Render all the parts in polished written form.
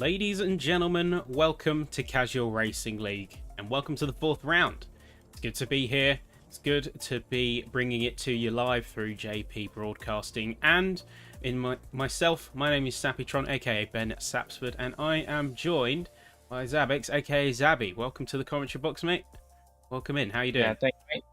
Ladies and gentlemen, welcome to Casual Racing League and welcome to the fourth round. It's good to be here. It's good to be bringing it to you live through JPBroadcasting and in myself. My name is Sappytron, aka Ben Sapsford, and I am joined by Zabix, aka Zabby. Welcome to the commentary box, mate. Welcome in. How you doing? Yeah, thank you, mate.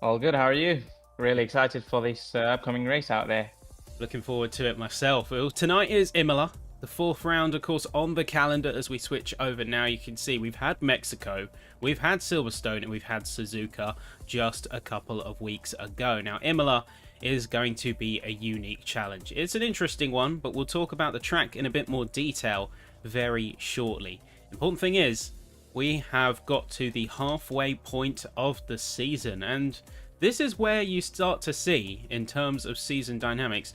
All good. How are you? Really excited for this upcoming race out there. Looking forward to it myself. Well, tonight is Imola. The fourth round, of course, on the calendar as we switch over now. You can see we've had Mexico, we've had Silverstone, and we've had Suzuka just a couple of weeks ago. Now, Imola is going to be a unique challenge. It's an interesting one, but we'll talk about the track in a bit more detail very shortly. Important thing is, we have got to the halfway point of the season, and this is where you start to see, in terms of season dynamics,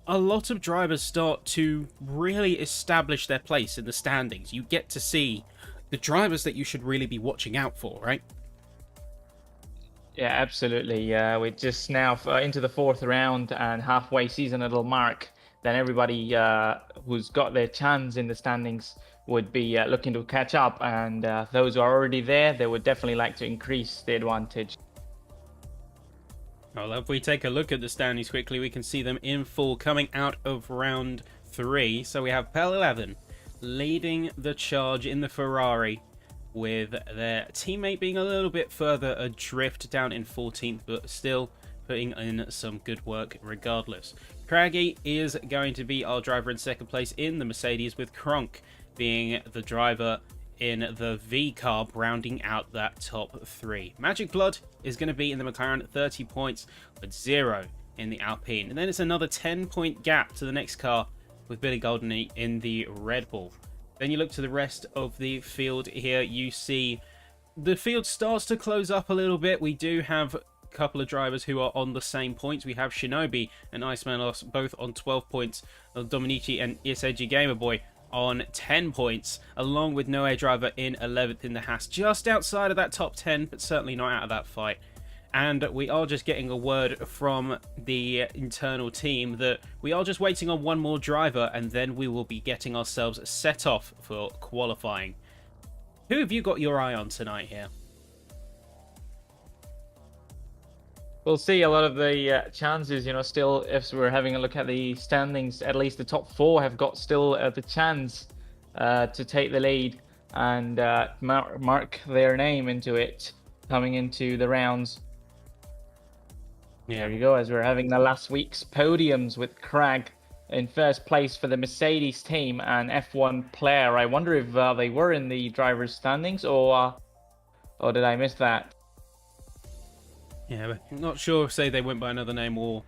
a lot of drivers start to really establish their place in the standings. You get to see the drivers that you should really be watching out for, right? Yeah, absolutely. We're just now into the fourth round and halfway season it'll mark. Then everybody who's got their chance in the standings would be looking to catch up, and those who are already there, they would definitely like to increase the advantage. Well, if we take a look at the standings quickly, we can see them in full coming out of round 3. So we have Pel 11 leading the charge in the Ferrari, with their teammate being a little bit further adrift down in 14th, but still putting in some good work regardless. Craggy is going to be our driver in second place in the Mercedes, with Kronk being the driver in the V car, rounding out that top 3. Magic Blood is going to be in the McLaren at 30 points, with 0 in the Alpine. And then it's another 10-point gap to the next car with Billy Goldney in the Red Bull. Then you look to the rest of the field here, you see the field starts to close up a little bit. We do have a couple of drivers who are on the same points. We have Shinobi and Iceman both on 12 points, Dominici and Iseji Gamerboy on 10 points, along with Noe Driver in 11th in the Haas, just outside of that top 10, but certainly not out of that fight. And we are just getting a word from the internal team that we are just waiting on one more driver, and then we will be getting ourselves set off for qualifying. Who have you got your eye on tonight here? We'll see a lot of the chances, still, if we're having a look at the standings, at least the top 4 have got still the chance to take the lead and mark their name into it coming into the rounds. Yeah. There you go, as we're having the last week's podiums with Crag in first place for the Mercedes team and F1 player. I wonder if they were in the driver's standings or did I miss that? Yeah, but I'm not sure if say they went by another name or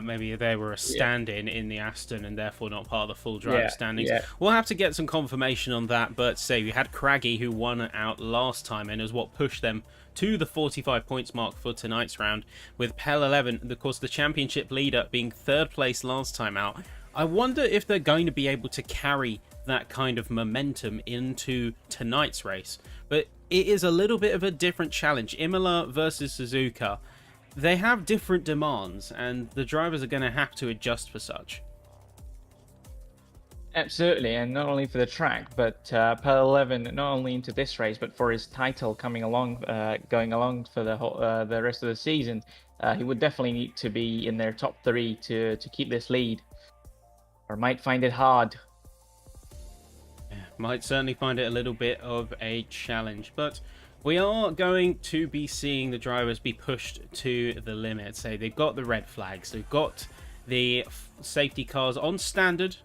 maybe they were a stand-in in the Aston and therefore not part of the full driver standings. Yeah. We'll have to get some confirmation on that, but say we had Craggy who won out last time and is what pushed them to the 45 points mark for tonight's round, with Pel 11, of course the championship leader, being third place last time out. I wonder if they're going to be able to carry that kind of momentum into tonight's race, but it is a little bit of a different challenge. Imola versus Suzuka, they have different demands and the drivers are going to have to adjust for such. Absolutely, and not only for the track, but Pel 11 not only into this race, but for his title coming along, going along for the rest of the season, he would definitely need to be in their top 3 to keep this lead, or might find it hard. Might certainly find it a little bit of a challenge, but we are going to be seeing the drivers be pushed to the limit. So they've got the red flags, they've got the safety cars on standard,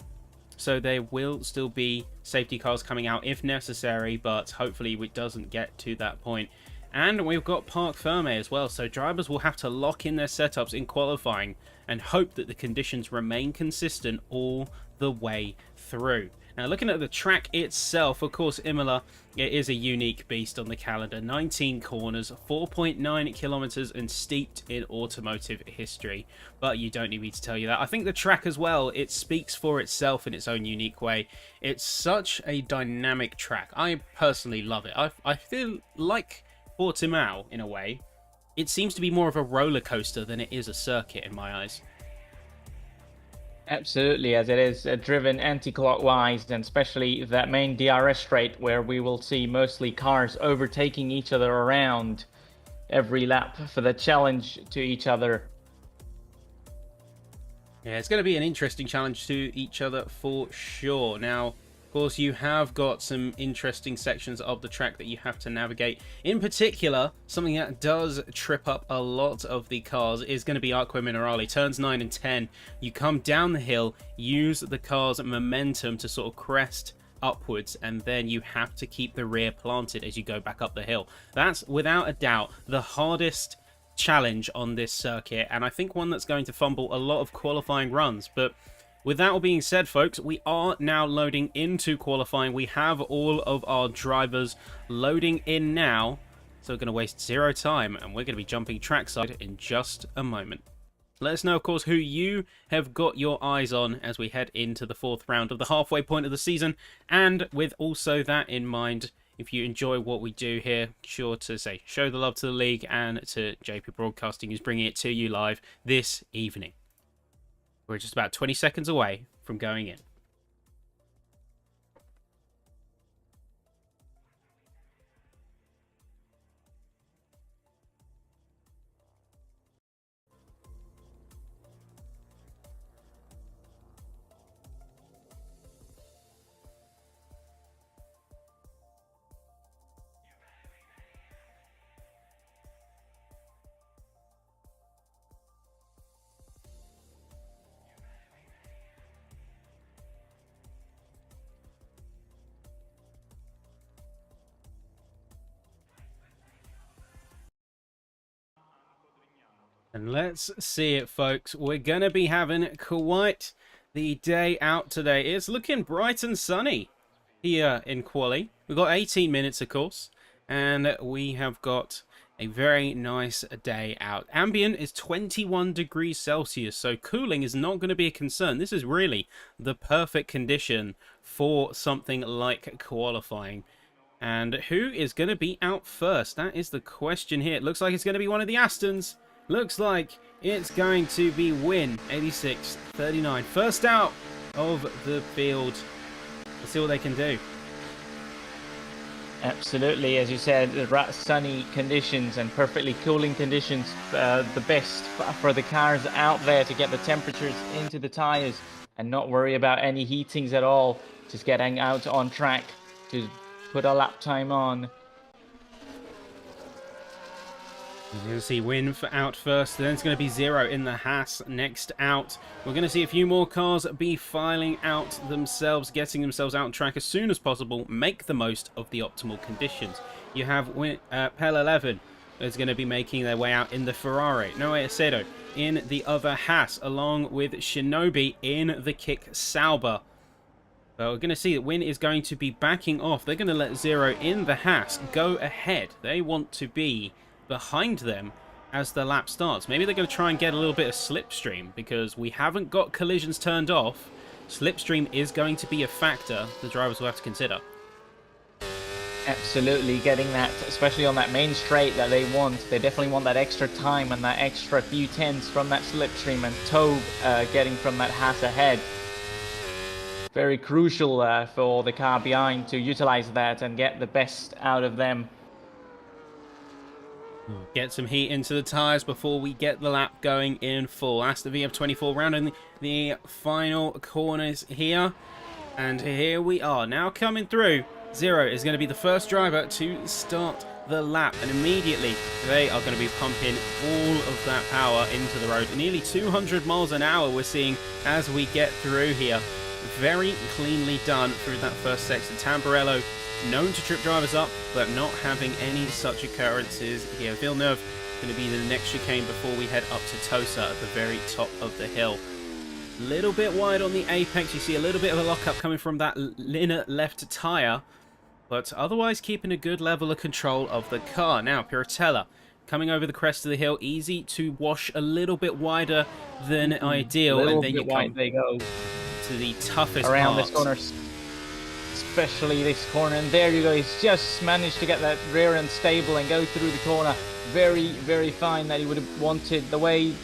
so there will still be safety cars coming out if necessary, but hopefully it doesn't get to that point. And we've got Parc Ferme as well, so drivers will have to lock in their setups in qualifying and hope that the conditions remain consistent all the way through. Now, looking at the track itself, of course, Imola, it is a unique beast on the calendar. 19 corners, 4.9 kilometers, and steeped in automotive history. But you don't need me to tell you that. I think the track as well, it speaks for itself in its own unique way. It's such a dynamic track. I personally love it. I feel like Portimao, in a way, it seems to be more of a roller coaster than it is a circuit in my eyes. Absolutely, as it is driven anti-clockwise, and especially that main DRS straight where we will see mostly cars overtaking each other around every lap for the challenge to each other. Yeah, it's going to be an interesting challenge to each other for sure. Now, of course, you have got some interesting sections of the track that you have to navigate. In particular, something that does trip up a lot of the cars is going to be Acqua Minerale. Turns 9 and 10, you come down the hill, use the car's momentum to sort of crest upwards, and then you have to keep the rear planted as you go back up the hill. That's, without a doubt, the hardest challenge on this circuit, and I think one that's going to fumble a lot of qualifying runs. But with that all being said, folks, we are now loading into qualifying. We have all of our drivers loading in now, so we're going to waste zero time, and we're going to be jumping trackside in just a moment. Let us know, of course, who you have got your eyes on as we head into the 4th round of the halfway point of the season. And with also that in mind, if you enjoy what we do here, sure to show the love to the league and to JP Broadcasting, who's bringing it to you live this evening. We're just about 20 seconds away from going in. And let's see it, folks. We're going to be having quite the day out today. It's looking bright and sunny here in Quali. We've got 18 minutes, of course, and we have got a very nice day out. Ambient is 21 degrees Celsius, so cooling is not going to be a concern. This is really the perfect condition for something like qualifying. And who is going to be out first? That is the question here. It looks like it's going to be one of the Astons. Looks like it's going to be Win, 86.39. First out of the field. Let's see what they can do. Absolutely, as you said, the sunny conditions and perfectly cooling conditions, the best for the cars out there to get the temperatures into the tires and not worry about any heatings at all. Just getting out on track to put a lap time on. You're going to see Win out first, then it's going to be Zero in the Haas next out. We're going to see a few more cars be filing out themselves, getting themselves out on track as soon as possible, make the most of the optimal conditions. You have Pel 11 is going to be making their way out in the Ferrari, Noe Acedo in the other Haas, along with Shinobi in the Kick Sauber. But we're going to see that Win is going to be backing off. They're going to let Zero in the Haas go ahead. They want to be behind them as the lap starts. Maybe they're going to try and get a little bit of slipstream because we haven't got collisions turned off. Slipstream is going to be a factor the drivers will have to consider. Absolutely, getting that, especially on that main straight that they want. They definitely want that extra time and that extra few tenths from that slipstream, and Tobe getting from that Haas ahead. Very crucial for the car behind to utilize that and get the best out of them. Get some heat into the tyres before we get the lap going in full. Aston VF24 rounding the final corners here. And here we are now coming through. Zero is going to be the first driver to start the lap. And immediately they are going to be pumping all of that power into the road. Nearly 200 miles an hour we're seeing as we get through here. Very cleanly done through that first section. Tamburello known to trip drivers up, but not having any such occurrences here. Villeneuve going to be the next chicane before we head up to Tosa at the very top of the hill. Little bit wide on the apex. You see a little bit of a lockup coming from that inner left tyre, but otherwise keeping a good level of control of the car. Now, Piratella coming over the crest of the hill, easy to wash a little bit wider than ideal, and then you come they go to the toughest around parts. this corner. Especially this corner, and there you go, he's just managed to get that rear end stable and go through the corner very, very fine that he would have wanted,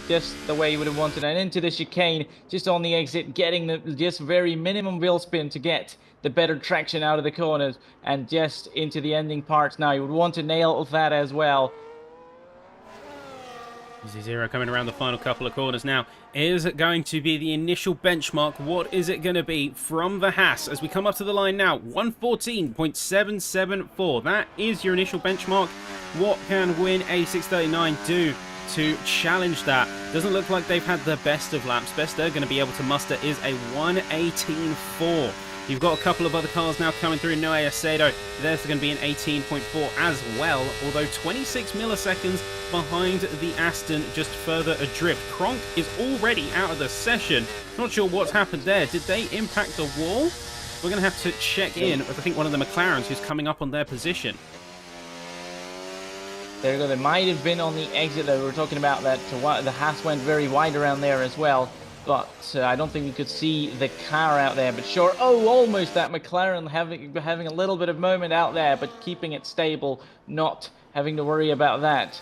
just the way he would have wanted. And into the chicane, just on the exit, getting the just very minimum wheel spin to get the better traction out of the corners, and just into the ending parts now. You would want to nail that as well. Zero coming around the final couple of corners now. Is it going to be the initial benchmark? What is it going to be from the Haas as we come up to the line now? 114.774. That is your initial benchmark. What can Win A639 do to challenge that? Doesn't look like they've had the best of laps. Best they're going to be able to muster is a 118.4. You've got a couple of other cars now coming through. Noe Acedo, there's going to be an 18.4 as well, although 26 milliseconds behind the Aston, just further adrift. Kronk is already out of the session. Not sure what's happened there. Did they impact the wall? We're going to have to check in with, I think, one of the McLarens who's coming up on their position. There you go. They might have been on the exit that we were talking about. That the Haas went very wide around there as well. But I don't think you could see the car out there. But sure, almost that McLaren having a little bit of moment out there, but keeping it stable, not having to worry about that.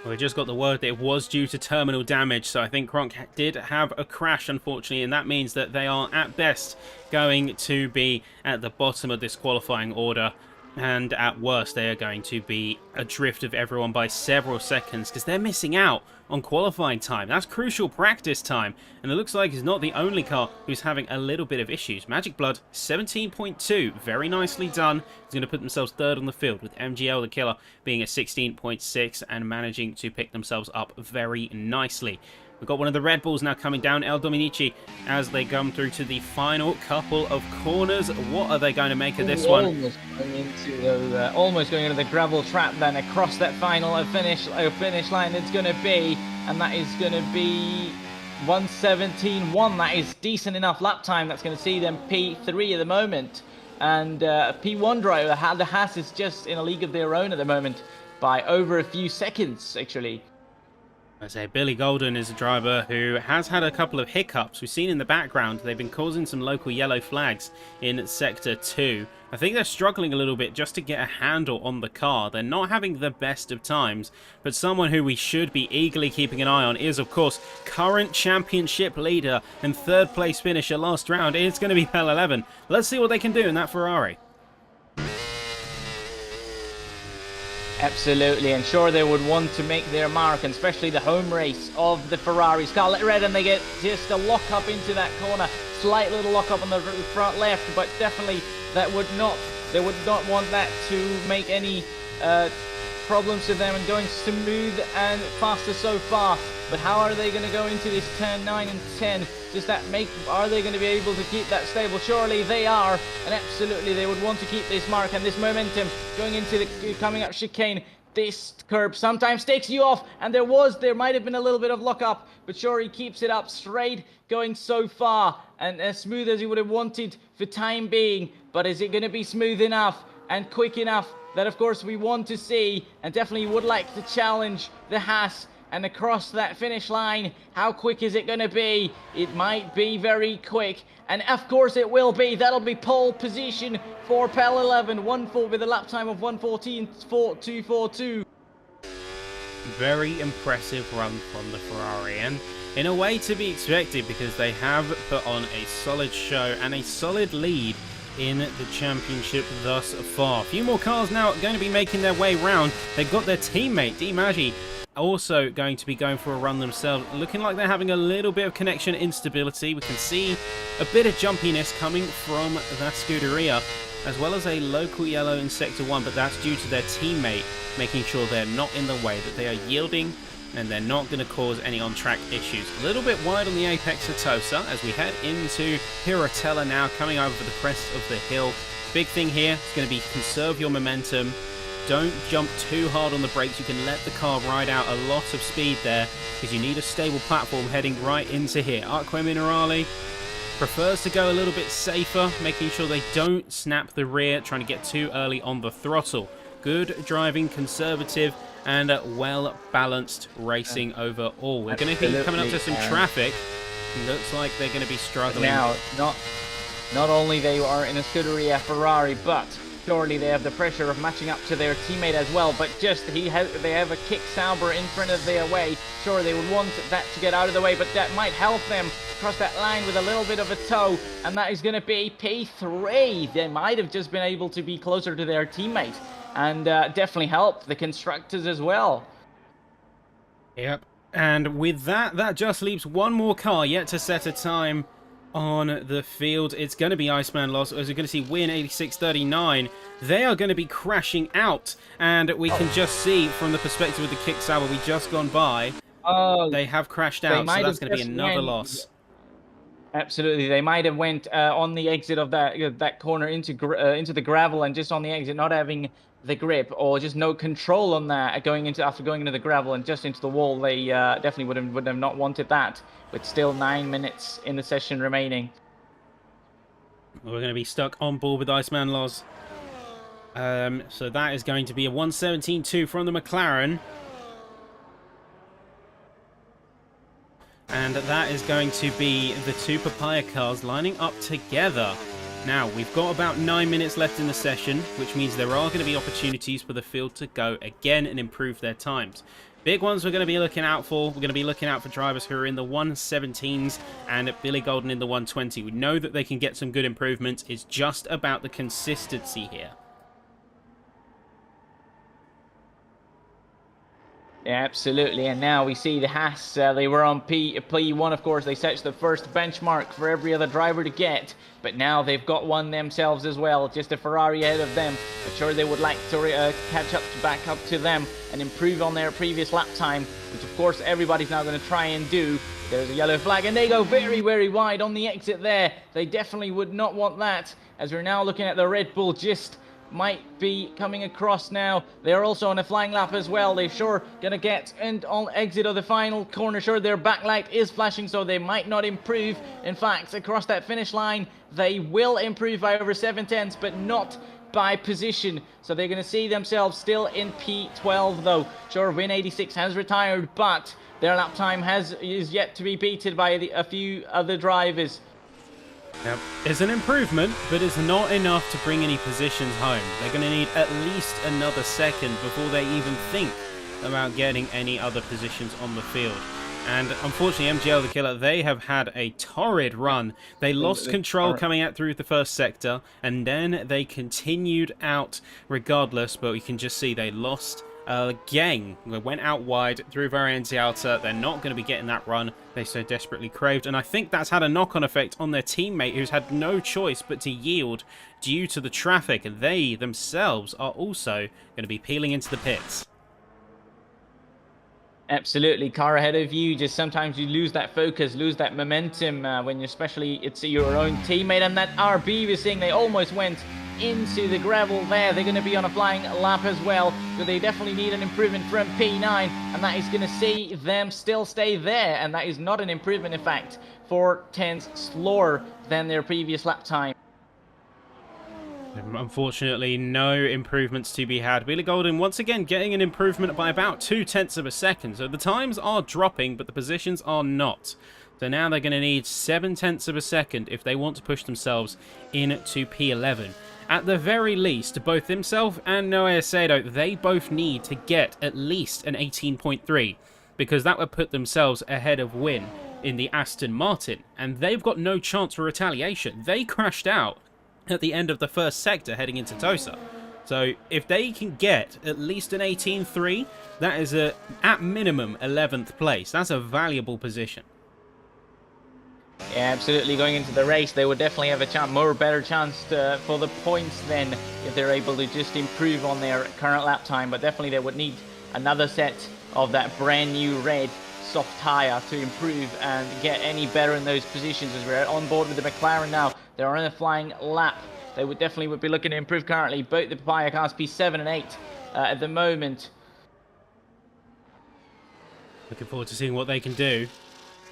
Well, we just got the word that it was due to terminal damage, so I think Kronk did have a crash, unfortunately, and that means that they are, at best, going to be at the bottom of this qualifying order. And at worst, they are going to be adrift of everyone by several seconds because they're missing out on qualifying time. That's crucial practice time. And it looks like he's not the only car who's having a little bit of issues. Magic Blood, 17.2. Very nicely done. He's going to put themselves third on the field with MGL the Killer being at 16.6 and managing to pick themselves up very nicely. We've got one of the Red Bulls now coming down, El Dominici, as they come through to the final couple of corners. What are they going to make of this one? Almost going into the gravel trap, then across that final finish line it's going to be, and that is going to be 1:17.1. That is decent enough lap time. That's going to see them P3 at the moment. And P1 driver, the Haas is just in a league of their own at the moment by over a few seconds, actually. I say Billy Golden is a driver who has had a couple of hiccups. We've seen in the background they've been causing some local yellow flags in Sector 2. I think they're struggling a little bit just to get a handle on the car. They're not having the best of times, but someone who we should be eagerly keeping an eye on is, of course, current championship leader and third place finisher last round. It's going to be Pel 11. Let's see what they can do in that Ferrari. Absolutely, and sure they would want to make their mark, and especially the home race of the Ferrari. Scarlet Red, and they get just a lock up into that corner, slight little lock up on the front left, but definitely they would not want that to make any problems to them, and going smooth and faster so far. But how are they going to go into this turn 9 and 10? Are they going to be able to keep that stable? Surely they are, and absolutely they would want to keep this mark and this momentum going into the coming up chicane. This curb sometimes takes you off, and there might have been a little bit of lock up, but sure, he keeps it up straight, going so far and as smooth as he would have wanted for time being. But is it going to be smooth enough and quick enough? That, of course, we want to see, and definitely would like to challenge the Haas. And across that finish line, how quick is it going to be? It might be very quick, and of course it will be. That'll be pole position for Pel 11, 1-4 with a lap time of 1:14.242. Very impressive run from the Ferrari, and in a way to be expected because they have put on a solid show and a solid lead in the championship thus far. A few more cars now going to be making their way round. They've got their teammate, Di Maggi, also going to be going for a run themselves, looking like they're having a little bit of connection instability. We can see a bit of jumpiness coming from that Scuderia, as well as a local yellow in Sector 1, but that's due to their teammate making sure they're not in the way, that they are yielding and they're not going to cause any on-track issues. A little bit wide on the apex of Tosa as we head into Hirotella now, coming over the crest of the hill. Big thing here is going to be conserve your momentum. Don't jump too hard on the brakes. You can let the car ride out a lot of speed there because you need a stable platform heading right into here. Aqua Minerale prefers to go a little bit safer, making sure they don't snap the rear, trying to get too early on the throttle. Good driving, conservative, and well-balanced racing overall. We're going to be coming up to some traffic. Looks like they're going to be struggling. Now, not only they are in a Scuderia Ferrari, but Surely they have the pressure of matching up to their teammate as well, but just they have a kick Sauber in front of their way. Sure, they would want that to get out of the way, but that might help them cross that line with a little bit of a toe, and that is going to be P3. They might have just been able to be closer to their teammate, and definitely help the constructors as well. Yep. And with that, that just leaves one more car yet to set a time on the field. It's going to be Iceman Loss, as we're going to see Win 8639. They are going to be crashing out, and we can just see from the perspective of the kick Sauber we just gone by, they have crashed out, so that's going to be another loss. Absolutely, they might have went on the exit of that corner into the gravel, and just on the exit not having the grip or just no control on that after going into the gravel and just into the wall. They definitely would have not wanted that, with still 9 minutes in the session remaining. We're going to be stuck on board with Iceman Loz. So that is going to be a 117.2 from the McLaren. And that is going to be the two Papaya cars lining up together. Now, we've got about 9 minutes left in the session, which means there are going to be opportunities for the field to go again and improve their times. Big ones we're going to be looking out for. We're going to be looking out for drivers who are in the 117s and Billy Golden in the 120. We know that they can get some good improvements. It's just about the consistency here. Yeah, absolutely, and now we see the Haas, they were on P1, of course. They set the first benchmark for every other driver to get, but now they've got one themselves as well, just a Ferrari ahead of them. But sure, they would like to catch up, back up to them and improve on their previous lap time, which of course everybody's now going to try and do. There's a yellow flag, and they go very, very wide on the exit there. They definitely would not want that, as we're now looking at the Red Bull just might be coming across now. They're also on a flying lap as well. They're sure gonna get and on exit of the final corner. Sure, their backlight is flashing, so they might not improve. In fact, across that finish line, they will improve by over 7/10, but not by position. So they're gonna see themselves still in P12 though. Sure, Win 86 has retired, but their lap time is yet to be beaten by a few other drivers. Now, it's an improvement, but it's not enough to bring any positions home. They're going to need at least another second before they even think about getting any other positions on the field. And unfortunately, MGL the Killer, they have had a torrid run. They lost control coming out through the first sector, and then they continued out regardless, but we can just see they lost again. They went out wide through Variante Alta. They're not going to be getting that run they so desperately craved, and I think that's had a knock-on effect on their teammate, who's had no choice but to yield due to the traffic, and they themselves are also going to be peeling into the pits. Absolutely, car ahead of you. Just sometimes you lose that focus, lose that momentum when especially it's your own teammate. And that RB was saying they almost went into the gravel there. They're going to be on a flying lap as well, so they definitely need an improvement from P9, and that is going to see them still stay there, and that is not an improvement, in fact, 4/10 slower than their previous lap time. Unfortunately, no improvements to be had. Billy Golden once again getting an improvement by about 0.2 of a second. So the times are dropping, but the positions are not. So now they're going to need 0.7 of a second if they want to push themselves into P11. At the very least, both himself and Noah Acedo, they both need to get at least an 18.3, because that would put themselves ahead of Win in the Aston Martin, and they've got no chance for retaliation. They crashed out at the end of the first sector heading into Tosa. So if they can get at least an 18.3, that is at minimum 11th place. That's a valuable position. Yeah, absolutely. Going into the race, they would definitely have a better chance for the points then, if they're able to just improve on their current lap time. But definitely they would need another set of that brand new red soft tire to improve and get any better in those positions. As we're on board with the McLaren now, they're on a flying lap. They would definitely be looking to improve currently. Both the Papaya cars P7 and 8 at the moment. Looking forward to seeing what they can do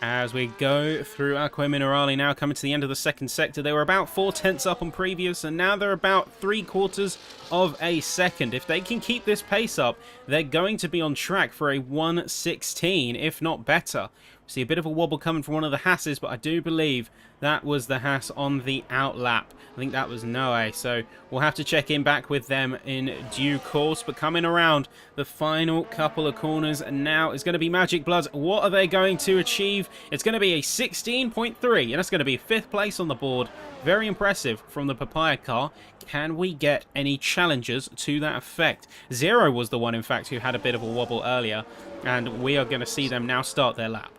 as we go through Aqua Minerale. Now coming to the end of the second sector. They were about 4/10 up on previous, and now they're about 3/4 of a second. If they can keep this pace up, they're going to be on track for a 1:16, if not better. See a bit of a wobble coming from one of the Hasses, but I do believe that was the Haas on the out lap. I think that was Noe, so we'll have to check in back with them in due course. But coming around the final couple of corners now is going to be Magic Blood. What are they going to achieve? It's going to be a 16.3, and that's going to be 5th place on the board. Very impressive from the Papaya car. Can we get any challengers to that effect? Zero was the one, in fact, who had a bit of a wobble earlier, and we are going to see them now start their lap.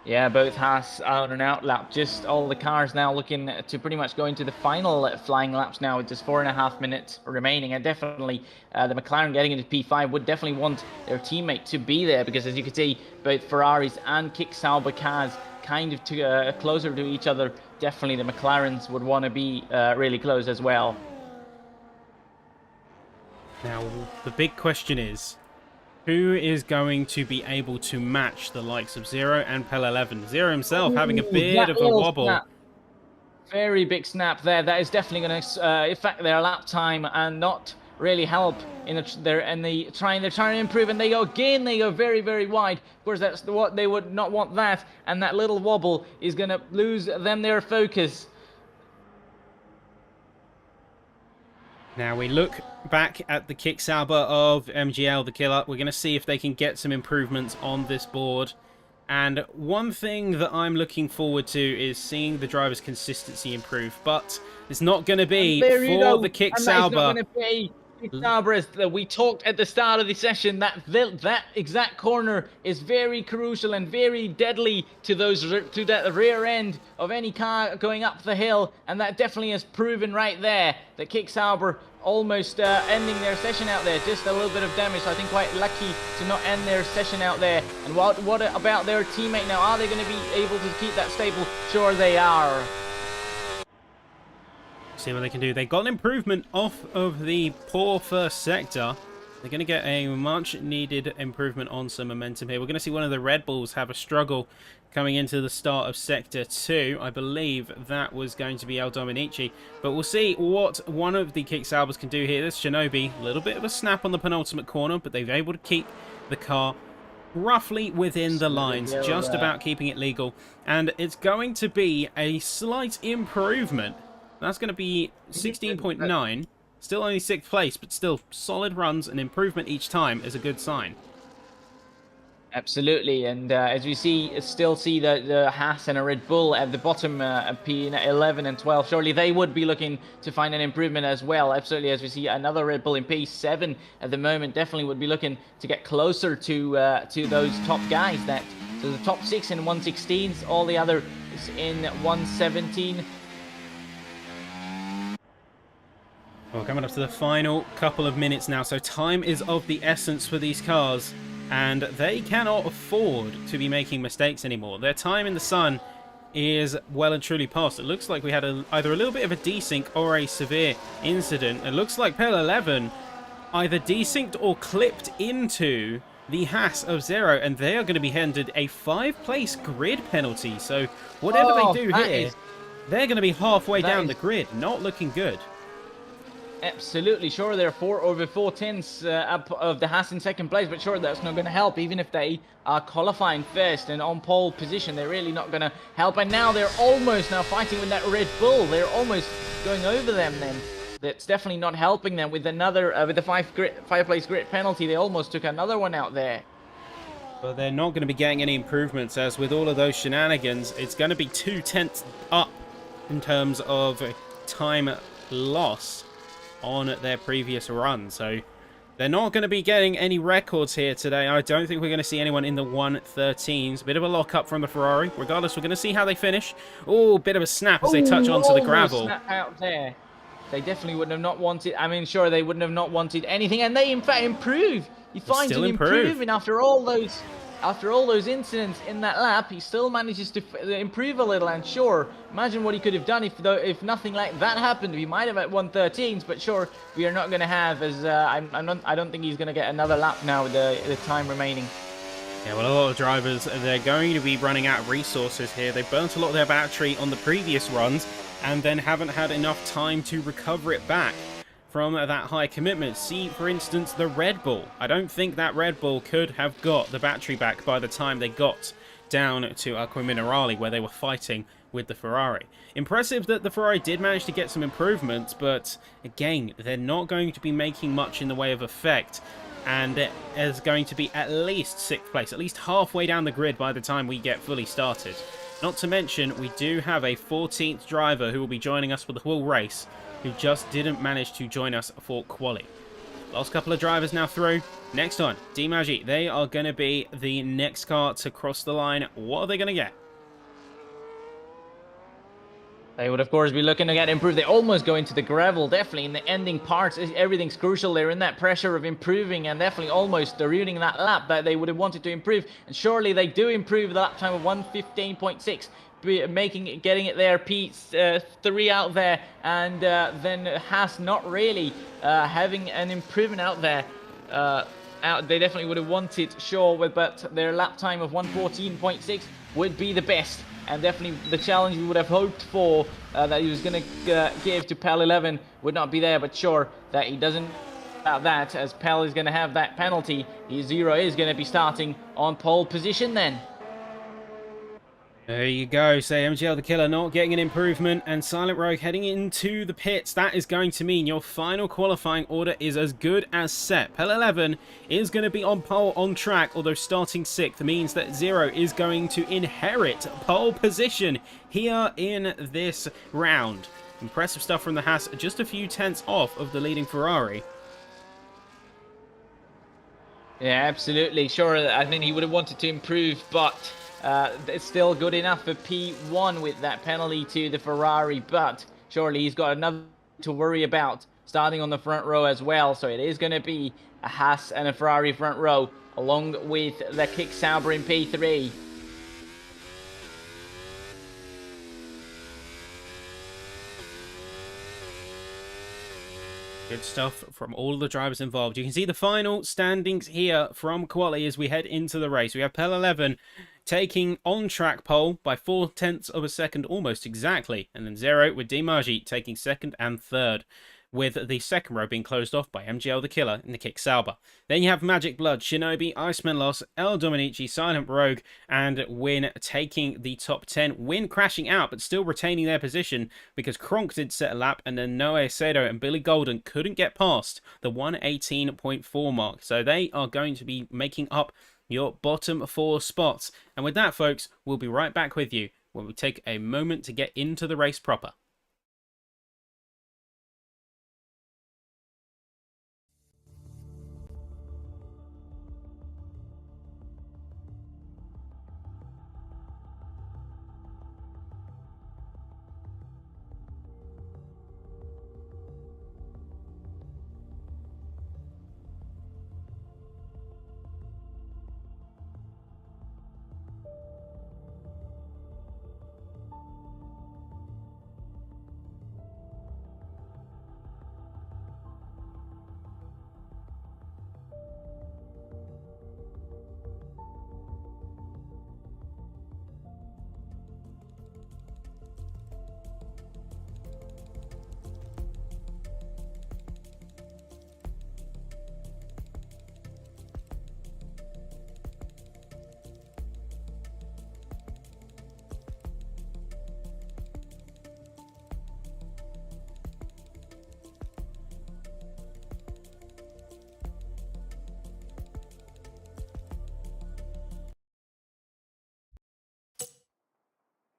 Yeah, both Haas out and out lap. Just all the cars now looking to pretty much go into the final flying laps now with just 4.5 minutes remaining. And definitely the McLaren getting into P5 would definitely want their teammate to be there, because as you can see, both Ferraris and Kick Sauber cars kind of closer to each other. Definitely the McLarens would want to be really close as well. Now, the big question is, who is going to be able to match the likes of Zero and Pel 11? Zero himself having a bit of a wobble. Snap. Very big snap there. That is definitely going to affect their lap time and not really help they're trying to improve, and they go again. They go very, very wide. Of course, that's what they would not want, that, and that little wobble is going to lose them their focus. Now we look back at the Kick Sauber of MGL, the killer. We're going to see if they can get some improvements on this board. And one thing that I'm looking forward to is seeing the driver's consistency improve. But it's not going to be for the Kick Sauber. We talked at the start of the session that that exact corner is very crucial and very deadly to that rear end of any car going up the hill, and that definitely is proven right there. That Kick Sauber almost ending their session out there, just a little bit of damage. So I think quite lucky to not end their session out there. And what about their teammate now? Are they going to be able to keep that stable? Sure they are. See what they can do. They got an improvement off of the poor first sector. They're going to get a much needed improvement on some momentum here. We're going to see one of the Red Bulls have a struggle coming into the start of Sector 2. I believe that was going to be El Dominici. But we'll see what one of the Kick Saubers can do here. This Shinobi, a little bit of a snap on the penultimate corner, but they've able to keep the car roughly within the lines, just about keeping it legal. And it's going to be a slight improvement. That's going to be 16.9. Still only 6th place, but still solid runs and improvement each time is a good sign. Absolutely, and as we still see the Haas and a Red Bull at the bottom, P11 and 12. Surely they would be looking to find an improvement as well. Absolutely, as we see another Red Bull in P7 at the moment, definitely would be looking to get closer to those top guys. So the top 6 in 116s, all the others in 117. Well, coming up to the final couple of minutes now, so time is of the essence for these cars, and they cannot afford to be making mistakes anymore. Their time in the sun is well and truly past. It looks like we had either a little bit of a desync or a severe incident. It looks like Pel 11 either desynced or clipped into the Haas of Zero, and they are going to be handed a 5-place grid penalty. So whatever they do here, they're going to be halfway down the grid. Not looking good. Absolutely, sure, they're 4 over 4 tenths up of the Haas in 2nd place, but sure, that's not going to help. Even if they are qualifying first and on pole position, they're really not going to help. And now they're almost now fighting with that Red Bull. They're almost going over them then. That's definitely not helping them with another, with the 5-place grid penalty. They almost took another one out there. But they're not going to be getting any improvements, as with all of those shenanigans, it's going to be 2 tenths up in terms of time lost on their previous run. So they're not going to be getting any records here today. I don't think we're going to see anyone in the 113s. Bit of a lock-up from the Ferrari. Regardless, we're going to see how they finish. Oh, bit of a snap as they touch onto the gravel. Snap out there. They definitely wouldn't have not wanted... I mean, sure, they wouldn't have not wanted anything. And they, in fact, improve. He finds him improving after all those incidents in that lap. He still manages to improve a little, and sure, imagine what he could have done if nothing like that happened. He might have at 113s, but sure, we are not going to have, as I don't think he's going to get another lap now with the time remaining. Yeah, well, a lot of drivers, they're going to be running out of resources here. They burnt a lot of their battery on the previous runs and then haven't had enough time to recover it back. from that high commitment. See, for instance, the Red Bull. I don't think that Red Bull could have got the battery back by the time they got down to Acqua Minerale, where they were fighting with the Ferrari. Impressive that the Ferrari did manage to get some improvements, but again, they're not going to be making much in the way of effect, and it is going to be at least 6th place, at least halfway down the grid by the time we get fully started. Not to mention, we do have a 14th driver who will be joining us for the whole race, who just didn't manage to join us for quali. Last couple of drivers now through. Next on, DiMaggi. They are going to be the next car to cross the line. What are they going to get? They would, of course, be looking to get improved. They almost go into the gravel, definitely in the ending parts. Everything's crucial. They're in that pressure of improving, and definitely almost they're ruining that lap that they would have wanted to improve. And surely they do improve the lap time of 1:15.6. Getting it there, P3 out there, and then Haas not really having an improvement out there. They definitely would have wanted, sure, but their lap time of 1:14.6 would be the best, and definitely the challenge we would have hoped for that he was going to give to Pal 11 would not be there. But sure, that he doesn't about that, as Pal is going to have that penalty. His Zero is going to be starting on pole position then. There you go. So MGL the Killer not getting an improvement, and Silent Rogue heading into the pits. That is going to mean your final qualifying order is as good as set. Pel 11 is going to be on pole on track, although starting 6th means that Zero is going to inherit pole position here in this round. Impressive stuff from the Haas, just a few tenths off of the leading Ferrari. Yeah, absolutely. Sure, I think he would have wanted to improve, but it's still good enough for P1 with that penalty to the Ferrari, but surely he's got another to worry about starting on the front row as well. So it is going to be a Haas and a Ferrari front row, along with the Kick Sauber in P3. Good stuff from all the drivers involved. You can see the final standings here from quali as we head into the race. We have Pel 11 taking on-track pole by 0.4 of a second, almost exactly. And then Zero with DiMaggi taking 2nd and 3rd, with the second row being closed off by MGL the Killer in the Kick Sauber. Then you have Magic Blood, Shinobi, Iceman Loss, El Dominici, Silent Rogue, and Win taking the top 10. Win crashing out, but still retaining their position because Kronk did set a lap, and then Noe Sedo and Billy Golden couldn't get past the 1:18.4 mark. So they are going to be making up your bottom 4 spots. And with that, folks, we'll be right back with you when we take a moment to get into the race proper.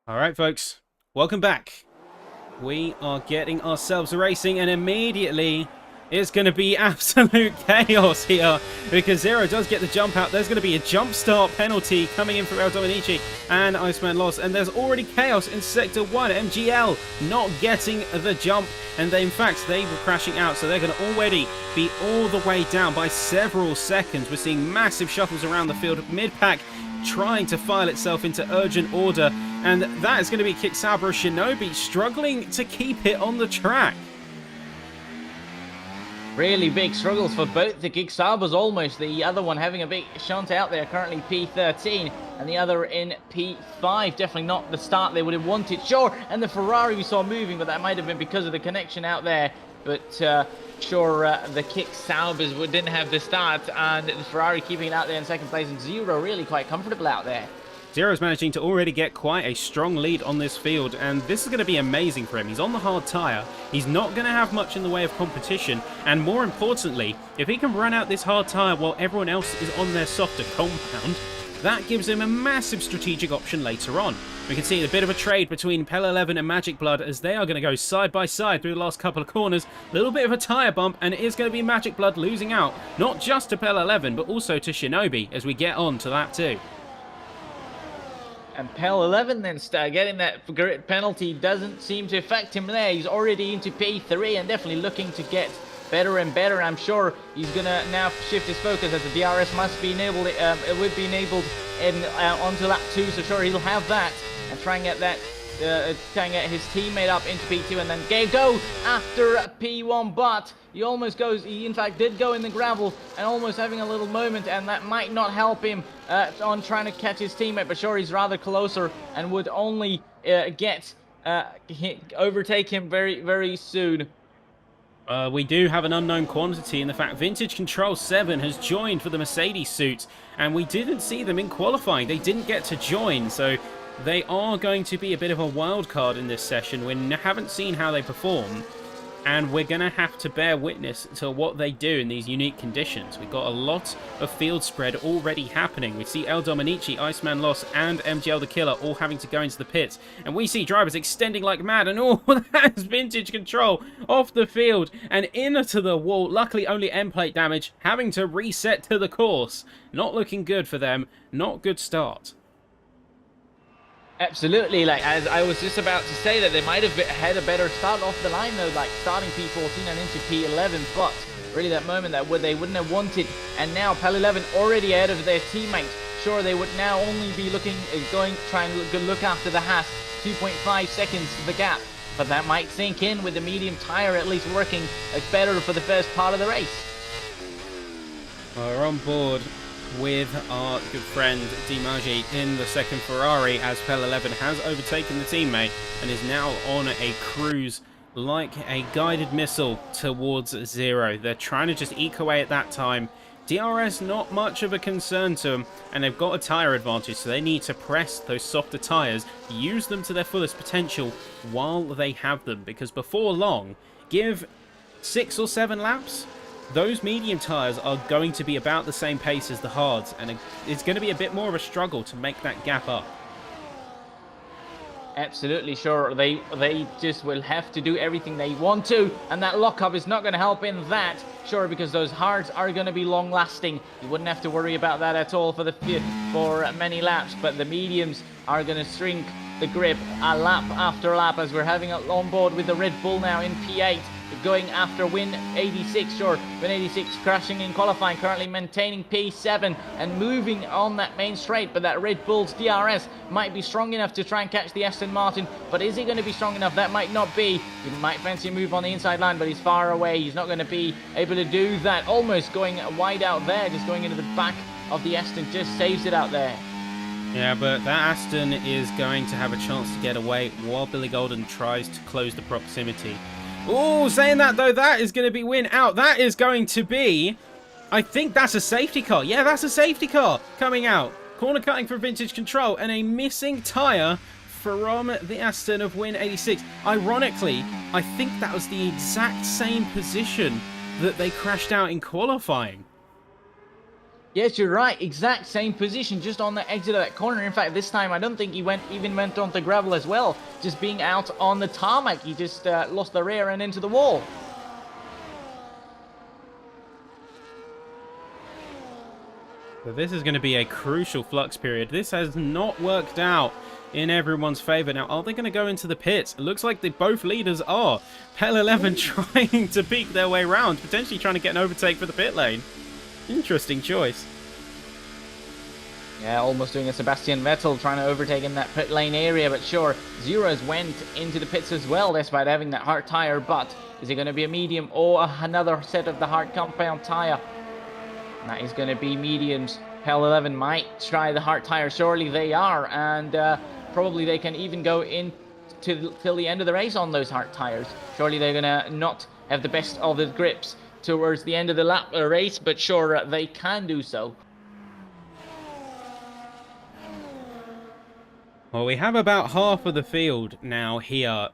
Alright folks, welcome back. We are getting ourselves racing, and immediately it's going to be absolute chaos here because Zero does get the jump out. There's going to be a jump start penalty coming in from El Dominici and Iceman Loss, and there's already chaos in Sector 1. MGL not getting the jump, and in fact they were crashing out, so they're going to already be all the way down by several seconds. We're seeing massive shuffles around the field. Mid-pack trying to file itself into urgent order, and that is going to be Kick Sauber. Shinobi struggling to keep it on the track. Really big struggles for both the Kick Saubers, almost. The other one having a big shunt out there, currently P13, and the other in P5. Definitely not the start they would have wanted, sure. And the Ferrari we saw moving, but that might have been because of the connection out there. But Sure, the kick Saubers didn't have the start, and the Ferrari keeping it out there in second place, and Zero really quite comfortable out there. Zero's managing to already get quite a strong lead on this field, and this is going to be amazing for him. He's on the hard tyre, he's not going to have much in the way of competition, and more importantly, if he can run out this hard tyre while everyone else is on their softer compound, that gives him a massive strategic option later on. We can see a bit of a trade between Pel 11 and Magic Blood as they are going to go side by side through the last couple of corners. A little bit of a tyre bump, and it is going to be Magic Blood losing out, not just to Pel 11, but also to Shinobi as we get on to lap 2. And Pel 11 then getting that grid penalty doesn't seem to affect him there. He's already into P3 and definitely looking to get better and better. I'm sure he's gonna now shift his focus as the DRS must be enabled. It would be enabled in onto lap 2, so sure he'll have that and try and get that. Try and get his teammate up into P2 and then go after P1, but he almost goes. He in fact did go in the gravel and almost having a little moment, and that might not help him on trying to catch his teammate. But sure, he's rather closer and would only overtake him very, very soon. We do have an unknown quantity in the fact Vintage Control 7 has joined for the Mercedes suit, and we didn't see them in qualifying. They didn't get to join, so they are going to be a bit of a wild card in this session. We haven't seen how they perform, and we're going to have to bear witness to what they do in these unique conditions. We've got a lot of field spread already happening. We see El Dominici, Iceman Loss, and MGL the Killer all having to go into the pits, and we see drivers extending like mad, and all that is Vintage Control off the field and into the wall. Luckily, only end plate damage, having to reset to the course. Not looking good for them. Not good start. Absolutely, like as I was just about to say that they might have had a better start off the line though, like starting P14 and into P11, but really that moment that they wouldn't have wanted, and now Pel 11 already ahead of their teammate. Sure, they would now only be trying to look after the Haas, 2.5 seconds the gap, but that might sink in with the medium tyre at least working better for the first part of the race. We're on board with our good friend Dimagi in the second Ferrari as Pel 11 has overtaken the teammate and is now on a cruise like a guided missile towards Zero. They're trying to just eke away at that time. DRS not much of a concern to them, and they've got a tyre advantage, so they need to press those softer tyres, use them to their fullest potential while they have them, because before long, give 6 or 7 laps, those medium tyres are going to be about the same pace as the hards, and it's going to be a bit more of a struggle to make that gap up. Absolutely, sure. They just will have to do everything they want to, and that lockup is not going to help in that, sure, because those hards are going to be long-lasting. You wouldn't have to worry about that at all for many laps, but the mediums are going to shrink the grip lap after lap as we're having it on board with the Red Bull now in P8. Going after Win 86, sure. Win 86 crashing in qualifying, currently maintaining P7 and moving on that main straight, but that Red Bull's DRS might be strong enough to try and catch the Aston Martin, but is he going to be strong enough? That might not be. He might fancy a move on the inside line, but he's far away. He's not going to be able to do that. Almost going wide out there, just going into the back of the Aston, just saves it out there. Yeah, but that Aston is going to have a chance to get away while Billy Golden tries to close the proximity. Oh, saying that though, that is going to be Win out. That is going to be, I think that's a safety car. Yeah, that's a safety car coming out. Corner cutting for Vintage Control and a missing tyre from the Aston of Win 86. Ironically, I think that was the exact same position that they crashed out in qualifying. Yes, you're right. Exact same position, just on the exit of that corner. In fact, this time I don't think he even went on the gravel as well. Just being out on the tarmac, he just lost the rear and into the wall. So this is going to be a crucial flux period. This has not worked out in everyone's favour. Now, are they going to go into the pits? It looks like both leaders are. Pel 11 trying to peek their way around, potentially trying to get an overtake for the pit lane. Interesting choice. Yeah, almost doing a Sebastian Vettel, trying to overtake in that pit lane area, but sure, Zeros went into the pits as well, despite having that hard tyre, but is it going to be a medium or another set of the hard compound tyre? That is going to be mediums. Pel 11 might try the hard tyre, surely they are, and probably they can even go in till the end of the race on those hard tyres. Surely they're going to not have the best of the grips towards the end of the lap race, but sure, they can do so. Well, we have about half of the field now here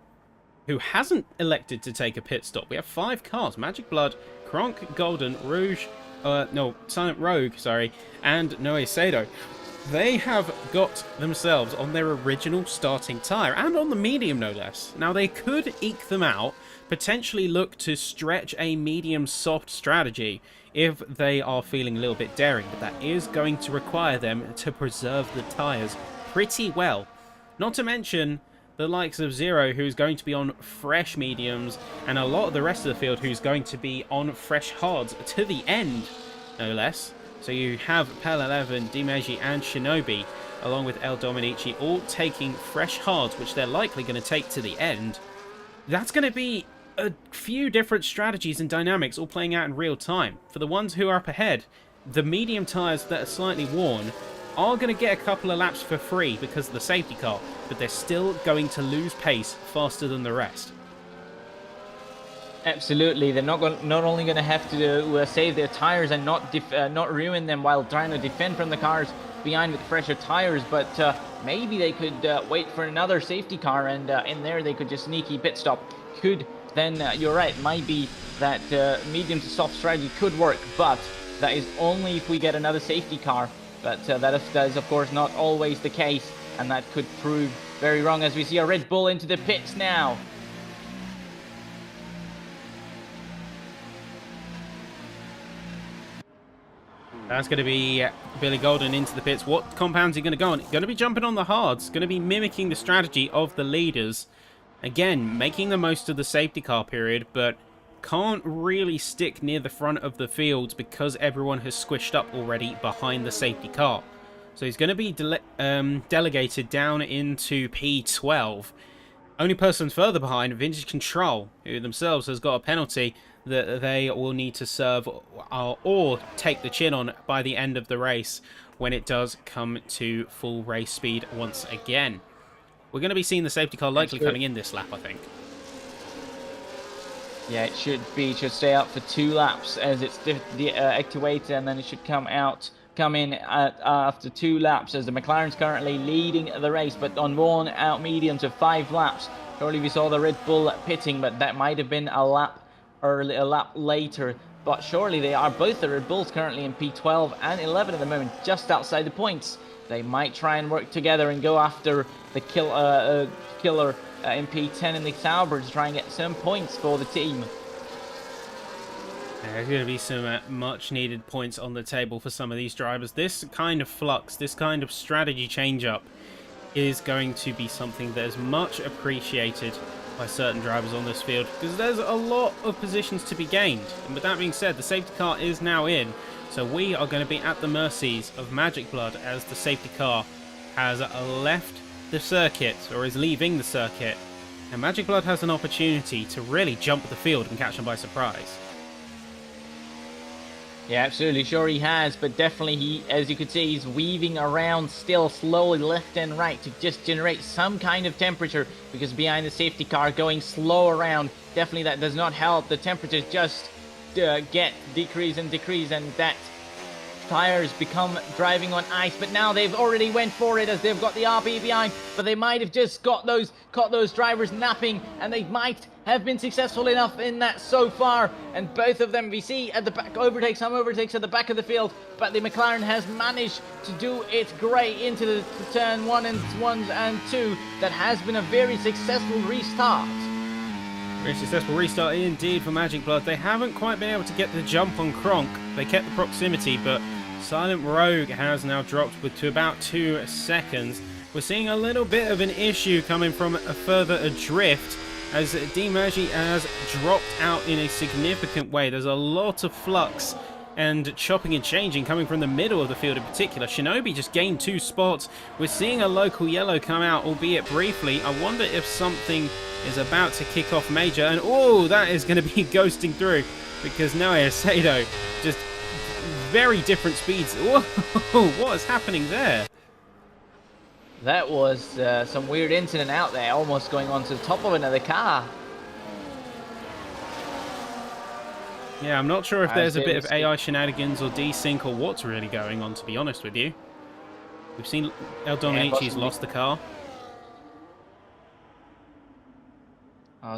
who hasn't elected to take a pit stop. We have 5 cars: Magic Blood, Kronk, Golden, Rouge, Silent Rogue, sorry, and Noe Sado. They have got themselves on their original starting tyre, and on the medium no less. Now they could eke them out, potentially look to stretch a medium soft strategy if they are feeling a little bit daring, but that is going to require them to preserve the tyres pretty well. Not to mention the likes of Zero, who's going to be on fresh mediums, and a lot of the rest of the field who's going to be on fresh hards to the end, no less. So you have Pel 11, Dimeji, and Shinobi, along with El Dominici, all taking fresh hards, which they're likely going to take to the end. That's going to be a few different strategies and dynamics all playing out in real time. For the ones who are up ahead, the medium tyres that are slightly worn are going to get a couple of laps for free because of the safety car, but they're still going to lose pace faster than the rest. Absolutely, they're not only going to have to save their tires and not ruin them while trying to defend from the cars behind with fresher tires, but maybe they could wait for another safety car, and in there they could just sneaky pit stop. You're right, might be that medium to soft strategy could work, but that is only if we get another safety car. But that is of course not always the case, and that could prove very wrong as we see a Red Bull into the pits now. That's going to be Billy Golden into the pits. What compound's he going to go on? Going to be jumping on the hards. Going to be mimicking the strategy of the leaders. Again, making the most of the safety car period, but can't really stick near the front of the field because everyone has squished up already behind the safety car. So he's going to be delegated down into P12. Only person further behind, Vintage Control, who themselves has got a penalty that they will need to serve or take the chin on by the end of the race when it does come to full race speed once again. We're going to be seeing the safety car likely coming in this lap, I think. Yeah, it should be. It should stay up for 2 laps as it's activated, and then it should come in after 2 laps as the McLaren's currently leading the race, but on worn out mediums of 5 laps. Surely we saw the Red Bull pitting, but that might have been a lap later. But surely they are both the Red Bulls currently in P12 and 11 at the moment, just outside the points. They might try and work together and go after the killer in P10 in the Sauber to try and get some points for the team. There's going to be some much needed points on the table for some of these drivers. This kind of flux, this kind of strategy change-up is going to be something that is much appreciated by certain drivers on this field because there's a lot of positions to be gained. And with that being said, the safety car is now in, so we are going to be at the mercies of Magic Blood as the safety car has left the circuit, or is leaving the circuit, and Magic Blood has an opportunity to really jump the field and catch them by surprise. Yeah, absolutely, sure he has, but definitely he, as you can see, he's weaving around still slowly left and right to just generate some kind of temperature, because behind the safety car going slow around, definitely that does not help. The temperatures just decrease, and that tires become driving on ice. But now they've already went for it as they've got the RP behind, but they might have just caught those drivers napping, and they might have been successful enough in that so far. And both of them we see at the back some overtakes at the back of the field, but the McLaren has managed to do it great into the turn 1 and 2. That has been a very successful restart. Very successful restart indeed for Magic Blood. They haven't quite been able to get the jump on Kronk. They kept the proximity, but Silent Rogue has now dropped to about 2 seconds. We're seeing a little bit of an issue coming from a further adrift as Dimeji has dropped out in a significant way. There's a lot of flux and chopping and changing coming from the middle of the field in particular. Shinobi just gained 2 spots. We're seeing a local yellow come out, albeit briefly. I wonder if something is about to kick off major, and oh, that is going to be ghosting through because Noe Sado just very different speeds. Whoa, what is happening there? That was some weird incident out there, almost going onto the top of another car. Yeah, I'm not sure if As there's a they bit will of see. AI shenanigans or desync or what's really going on, to be honest with you. We've seen El Yeah, Dominici's possibly. lost the car.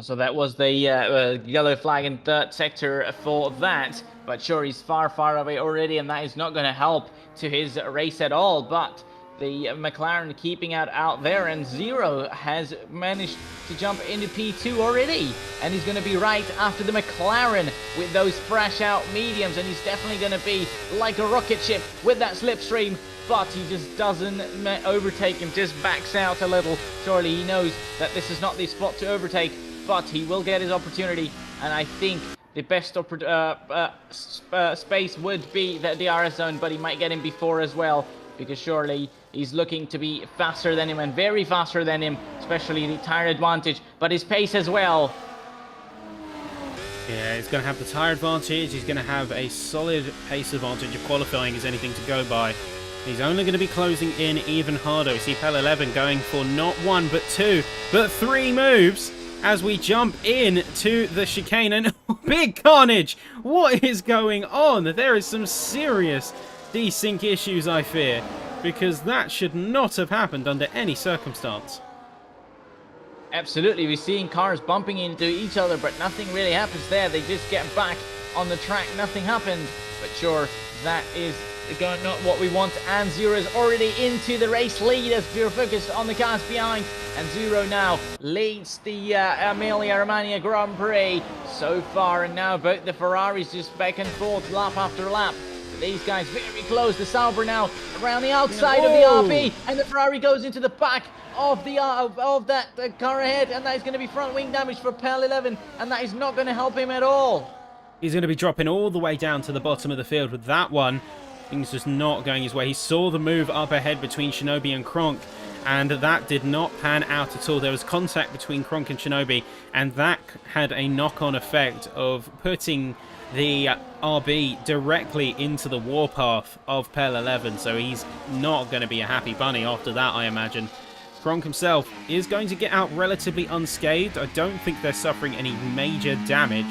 So that was the yellow flag in third sector for that. But sure, he's far, far away already, and that is not going to help to his race at all. But the McLaren keeping out there, and Zero has managed to jump into P2 already. And he's going to be right after the McLaren with those fresh out mediums, and he's definitely going to be like a rocket ship with that slipstream. But he just doesn't overtake him, just backs out a little. Surely he knows that this is not the spot to overtake, but he will get his opportunity, and I think the best space would be the DRS zone, but he might get him before as well, because surely he's looking to be faster than him, and very faster than him, especially the tire advantage, but his pace as well. Yeah, he's going to have the tyre advantage. He's going to have a solid pace advantage if qualifying is anything to go by. He's only going to be closing in even harder. We see Pel 11 going for not one, but two, but three moves as we jump in to the chicane. And big carnage! What is going on? There is some serious desync issues, I fear, because that should not have happened under any circumstance. Absolutely, we're seeing cars bumping into each other, but nothing really happens there. They just get back on the track, nothing happened. But sure, that is not what we want, and Zero is already into the race lead as we're focused on the cars behind, and Zero now leads the Emilia-Romagna Grand Prix so far, and now both the Ferraris just back and forth lap after lap. But these guys very close. The Sauber now around the outside of the RB, and the Ferrari goes into the back of the that car ahead, and that is going to be front wing damage for Pel 11, and that is not going to help him at all. He's going to be dropping all the way down to the bottom of the field with that one. Things just not going his way. He saw the move up ahead between Shinobi and Kronk, and that did not pan out at all. There was contact between Kronk and Shinobi, and that had a knock-on effect of putting the RB directly into the warpath of Pel 11, so he's not going to be a happy bunny after that, I imagine. Kronk himself is going to get out relatively unscathed. I don't think they're suffering any major damage.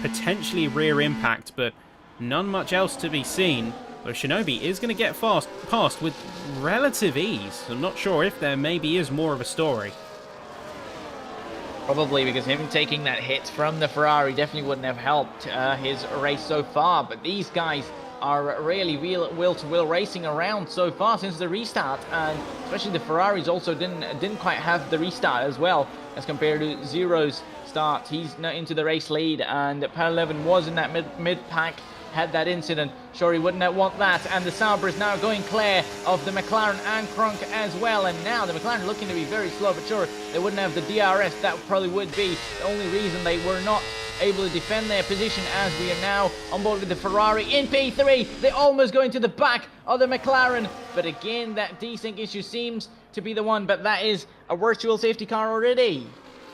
Potentially rear impact, but none much else to be seen. But Shinobi is going to get past with relative ease. I'm not sure if there maybe is more of a story. Probably because him taking that hit from the Ferrari definitely wouldn't have helped his race so far. But these guys are really will-to-will racing around so far since the restart, and especially the Ferraris also didn't quite have the restart as well as compared to Zero's start. He's not into the race lead, and Pel 11 was in that mid-pack. Had that incident, sure he wouldn't want that, and the Sauber is now going clear of the McLaren and Kronk as well, and now the McLaren looking to be very slow, but sure they wouldn't have the DRS. That probably would be the only reason they were not able to defend their position, as we are now on board with the Ferrari in P3. They almost go into the back of the McLaren, but again that desync issue seems to be the one, but that is a virtual safety car already.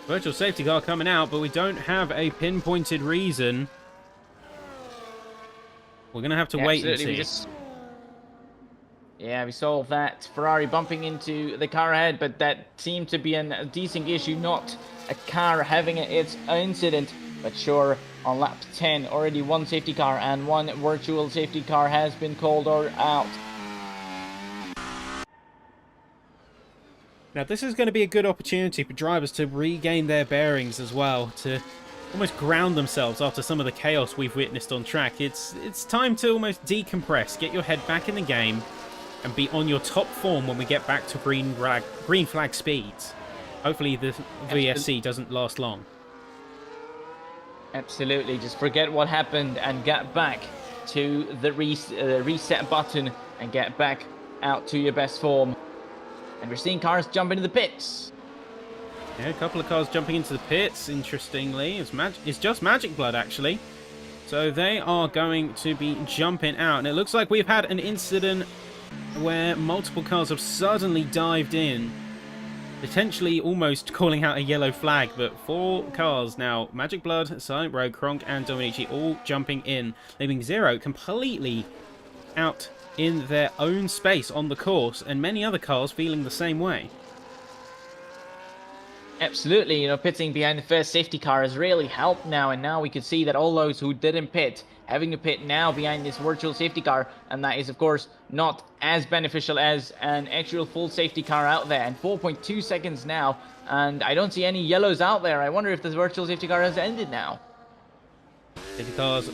Virtual safety car coming out, but we don't have a pinpointed reason. We're going to have to wait and see. We saw that Ferrari bumping into the car ahead, but that seemed to be a desync issue, not a car having its incident. But sure, on lap 10, already one safety car and one virtual safety car has been called out. Now, this is going to be a good opportunity for drivers to regain their bearings as well, to almost ground themselves after some of the chaos we've witnessed on track. It's time to almost decompress, get your head back in the game, and be on your top form when we get back to green flag speeds. Hopefully the VSC doesn't last long. Absolutely, just forget what happened and get back to the reset button and get back out to your best form. And we're seeing cars jump into the pits. Yeah, a couple of cars jumping into the pits, interestingly. It's just Magic Blood, actually. So they are going to be jumping out. And it looks like we've had an incident where multiple cars have suddenly dived in, potentially almost calling out a yellow flag. But 4 cars now, Magic Blood, Silent Road, Kronk and Dominici, all jumping in, leaving Zero completely out in their own space on the course, and many other cars feeling the same way. Absolutely, pitting behind the first safety car has really helped now, and now we can see that all those who didn't pit, having to pit now behind this virtual safety car, and that is of course not as beneficial as an actual full safety car out there. And 4.2 seconds now, and I don't see any yellows out there. I wonder if this virtual safety car has ended now. Safety cars,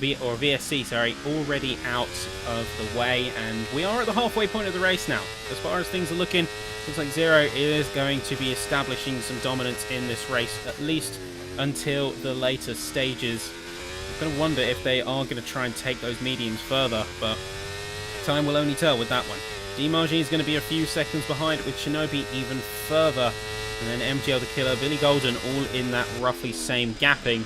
VSC, sorry, already out of the way, and we are at the halfway point of the race now. As far as things are looking, looks like Zero is going to be establishing some dominance in this race, at least until the later stages. I'm going to wonder if they are going to try and take those mediums further, but time will only tell with that one. Demargy is going to be a few seconds behind, with Shinobi even further, and then MGL the Killer, Billy Golden, all in that roughly same gapping.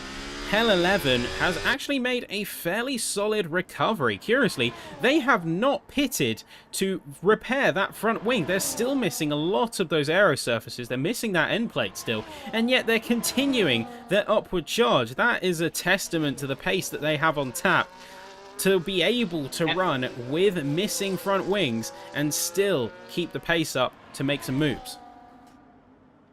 Hell 11 has actually made a fairly solid recovery. Curiously, they have not pitted to repair that front wing. They're still missing a lot of those aero surfaces. They're missing that end plate still, and yet they're continuing their upward charge. That is a testament to the pace that they have on tap to be able to run with missing front wings and still keep the pace up to make some moves.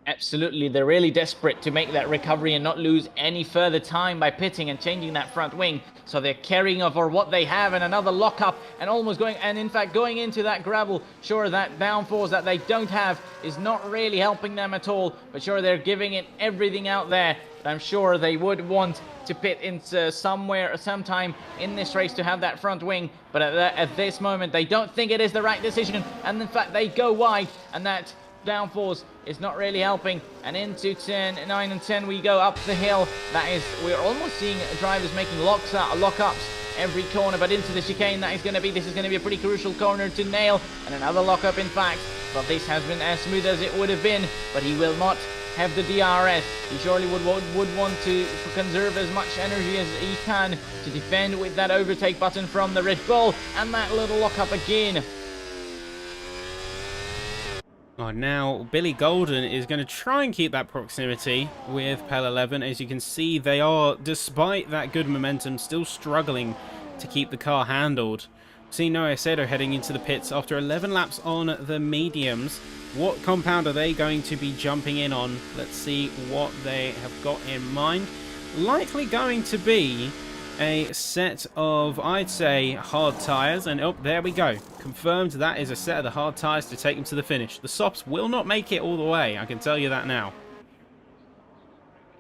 Absolutely, they're really desperate to make that recovery and not lose any further time by pitting and changing that front wing. So they're carrying over what they have, and another lockup, and almost going, and in fact going into that gravel. Sure, that downforce that they don't have is not really helping them at all, but sure, they're giving it everything out there. But I'm sure they would want to pit into somewhere or sometime in this race to have that front wing, but at this moment they don't think it is the right decision, and in fact they go wide, and that downforce is not really helping. And into 9 and 10 we go up the hill. That is, we're almost seeing drivers making lockups every corner, but into the chicane this is going to be a pretty crucial corner to nail, and another lockup in fact. But this has been as smooth as it would have been, but he will not have the DRS. He surely would want to conserve as much energy as he can to defend with that overtake button from the Red Bull, and that little lockup again. Oh, now Billy Golden is going to try and keep that proximity with Pel 11. As you can see, they are, despite that good momentum, still struggling to keep the car handled. See Noah Acedo heading into the pits after 11 laps on the mediums. What compound are they going to be jumping in on? Let's see what they have got in mind. Likely going to be a set of, I'd say, hard tyres, and oh, there we go. Confirmed that is a set of the hard tyres to take them to the finish. The Sops will not make it all the way, I can tell you that now.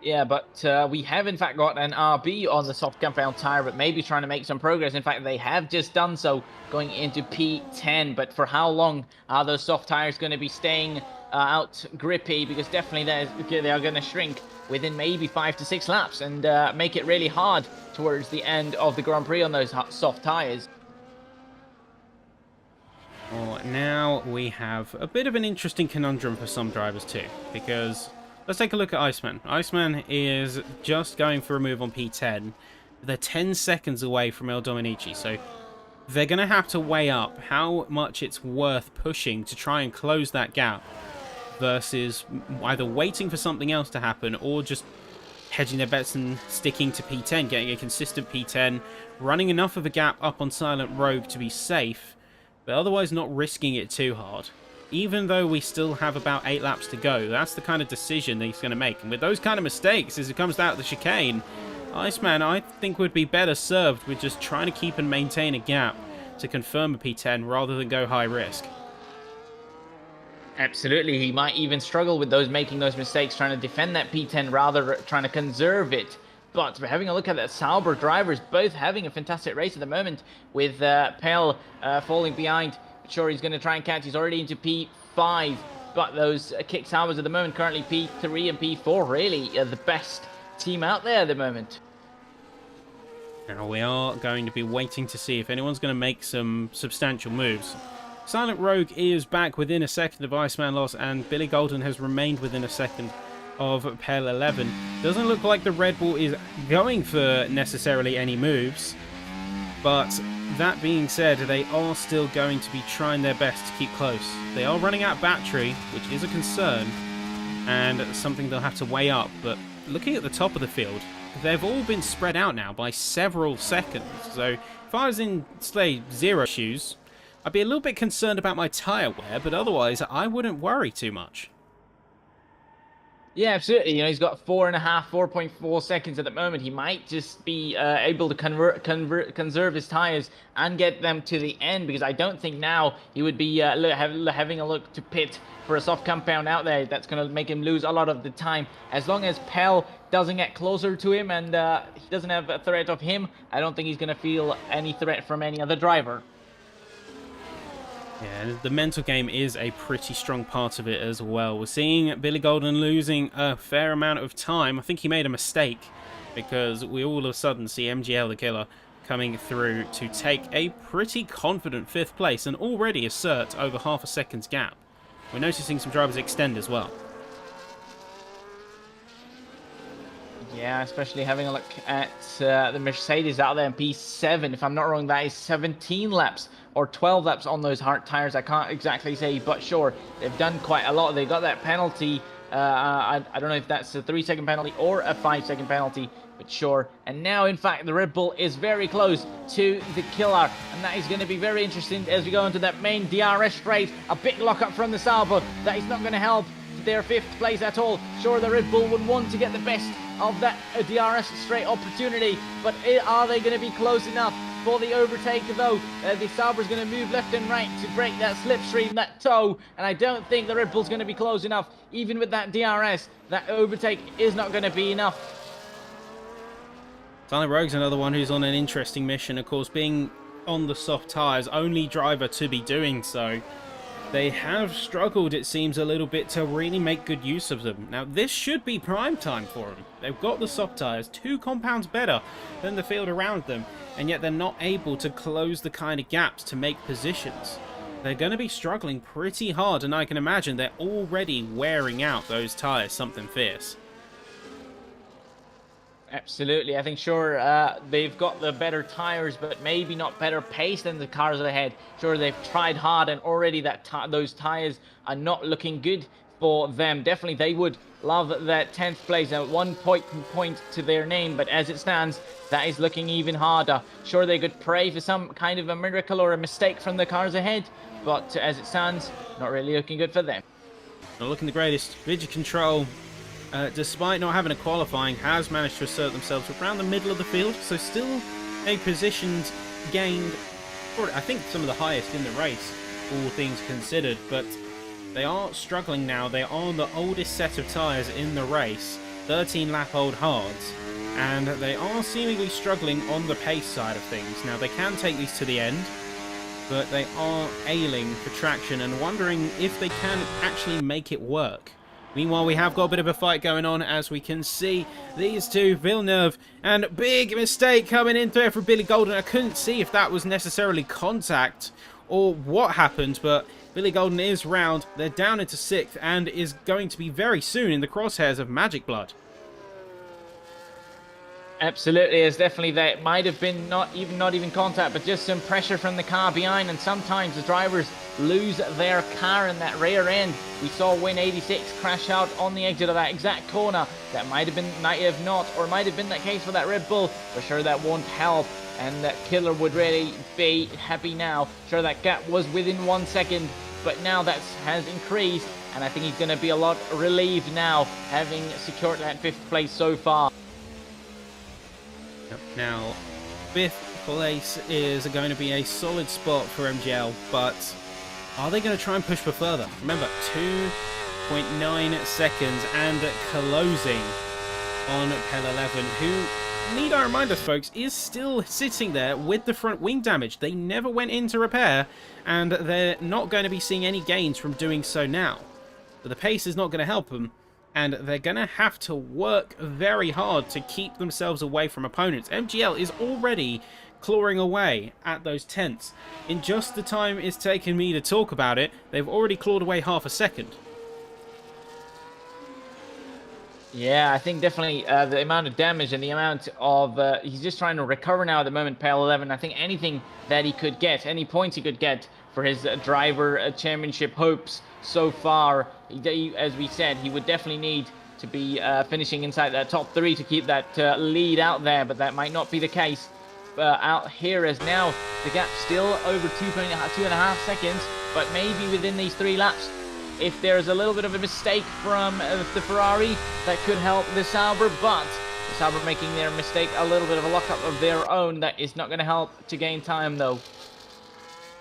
Yeah, but we have in fact got an RB on the soft compound tyre, but maybe trying to make some progress. In fact, they have just done so, going into P10, but for how long are those soft tyres going to be staying out grippy? Because definitely they are going to shrink within maybe 5 to 6 laps and make it really hard towards the end of the Grand Prix on those soft tyres. Well, now we have a bit of an interesting conundrum for some drivers too, because let's take a look at Iceman. Iceman is just going for a move on P10. They're 10 seconds away from El Dominici, so they're going to have to weigh up how much it's worth pushing to try and close that gap versus either waiting for something else to happen or just hedging their bets and sticking to P10, getting a consistent P10, running enough of a gap up on Silent Rogue to be safe, but otherwise not risking it too hard. Even though we still have about 8 laps to go, that's the kind of decision that he's going to make. And with those kind of mistakes, as it comes out of the chicane, Iceman, I think, would be better served with just trying to keep and maintain a gap to confirm a P10 rather than go high risk. Absolutely, he might even struggle with making those mistakes, trying to defend that P10 rather trying to conserve it. But we're having a look at that Sauber drivers, both having a fantastic race at the moment, with Pel falling behind. Sure, he's going to try and catch. He's already into P5, but those Kick Saubers at the moment, currently P3 and P4, really are the best team out there at the moment. Now we are going to be waiting to see if anyone's going to make some substantial moves. Silent Rogue is back within a second of Iceman loss, and Billy Golden has remained within a second of Pel 11. Doesn't look like the Red Bull is going for necessarily any moves, but that being said, they are still going to be trying their best to keep close. They are running out of battery, which is a concern, and something they'll have to weigh up, but looking at the top of the field, they've all been spread out now by several seconds, so if I was in, say, Zero shoes, I'd be a little bit concerned about my tyre wear, but otherwise I wouldn't worry too much. Yeah, absolutely. You know, he's got 4.4 seconds at the moment. He might just be able to conserve his tires and get them to the end, because I don't think now he would be having a look to pit for a soft compound out there. That's going to make him lose a lot of the time. As long as Pell doesn't get closer to him and he doesn't have a threat of him, I don't think he's going to feel any threat from any other driver. Yeah, the mental game is a pretty strong part of it as well. We're seeing Billy Golden losing a fair amount of time. I think he made a mistake, because we all of a sudden see MGL the Killer coming through to take a pretty confident 5th place and already assert over half a second's gap. We're noticing some drivers extend as well. Yeah, especially having a look at the Mercedes out there in P7. If I'm not wrong, that is 17 laps or 12 laps on those hard tires. I can't exactly say, but sure, they've done quite a lot. They got that penalty. I don't know if that's a 3-second penalty or a 5-second penalty, but sure. And now, in fact, the Red Bull is very close to the Killer, and that is going to be very interesting as we go into that main DRS straight. A big lockup from the Sauber. That is not going to help their 5th place at all. Sure, the Red Bull would want to get the best of that DRS straight opportunity, but are they going to be close enough for the overtake though? The Sauber is going to move left and right to break that slipstream, that toe, and I don't think the Red Bull's going to be close enough. Even with that DRS, that overtake is not going to be enough. Silent Rogue's another one who's on an interesting mission, of course, being on the soft tyres, only driver to be doing so. They have struggled, it seems, a little bit to really make good use of them. Now, this should be prime time for them. They've got the soft tyres, 2 compounds better than the field around them, and yet they're not able to close the kind of gaps to make positions. They're going to be struggling pretty hard, and I can imagine they're already wearing out those tyres something fierce. Absolutely. I think, sure, they've got the better tires, but maybe not better pace than the cars ahead. Sure, they've tried hard, and already those tires are not looking good for them. Definitely, they would love that 10th place and 1 point to their name, but as it stands, that is looking even harder. Sure, they could pray for some kind of a miracle or a mistake from the cars ahead, but as it stands, not really looking good for them. Not looking the greatest. Rigid Control, despite not having a qualifying, has managed to assert themselves around the middle of the field, so still a positions gained, I think some of the highest in the race, all things considered, but they are struggling now. They are on the oldest set of tyres in the race, 13 lap old hards, and they are seemingly struggling on the pace side of things. Now, they can take these to the end, but they are ailing for traction and wondering if they can actually make it work. Meanwhile, we have got a bit of a fight going on, as we can see these two, Villeneuve, and big mistake coming into it for Billy Golden. I couldn't see if that was necessarily contact or what happened, but Billy Golden is round. They're down into 6th and is going to be very soon in the crosshairs of Magic Blood. Absolutely, it's definitely that. It might have been not even contact, but just some pressure from the car behind, and sometimes the drivers lose their car in that rear end. We saw Win 86 crash out on the exit of that exact corner. That might have not, or might have been that case for that Red Bull. For sure, that won't help, and that Killer would really be happy now. Sure, that gap was within 1 second, but now that has increased, and I think he's going to be a lot relieved now, having secured that 5th place so far. Now, 5th place is going to be a solid spot for MGL, but are they going to try and push for further? Remember, 2.9 seconds and closing on Pel 11, who, need I remind us, folks, is still sitting there with the front wing damage. They never went in to repair, and they're not going to be seeing any gains from doing so now. But the pace is not going to help them, and they're going to have to work very hard to keep themselves away from opponents. MGL is already clawing away at those tenths. In just the time it's taken me to talk about it, they've already clawed away half a second. Yeah, I think definitely the amount of damage and the amount of... he's just trying to recover now at the moment, Pel 11. I think anything that he could get, any points he could get for his driver championship hopes so far, as we said, he would definitely need to be finishing inside that top 3 to keep that lead out there, but that might not be the case out here, as now the gap still over 2.5 seconds, but maybe within these 3 laps if there's a little bit of a mistake from the Ferrari, that could help the Sauber, but the Sauber making their mistake a little bit of a lockup of their own. That is not going to help to gain time, though.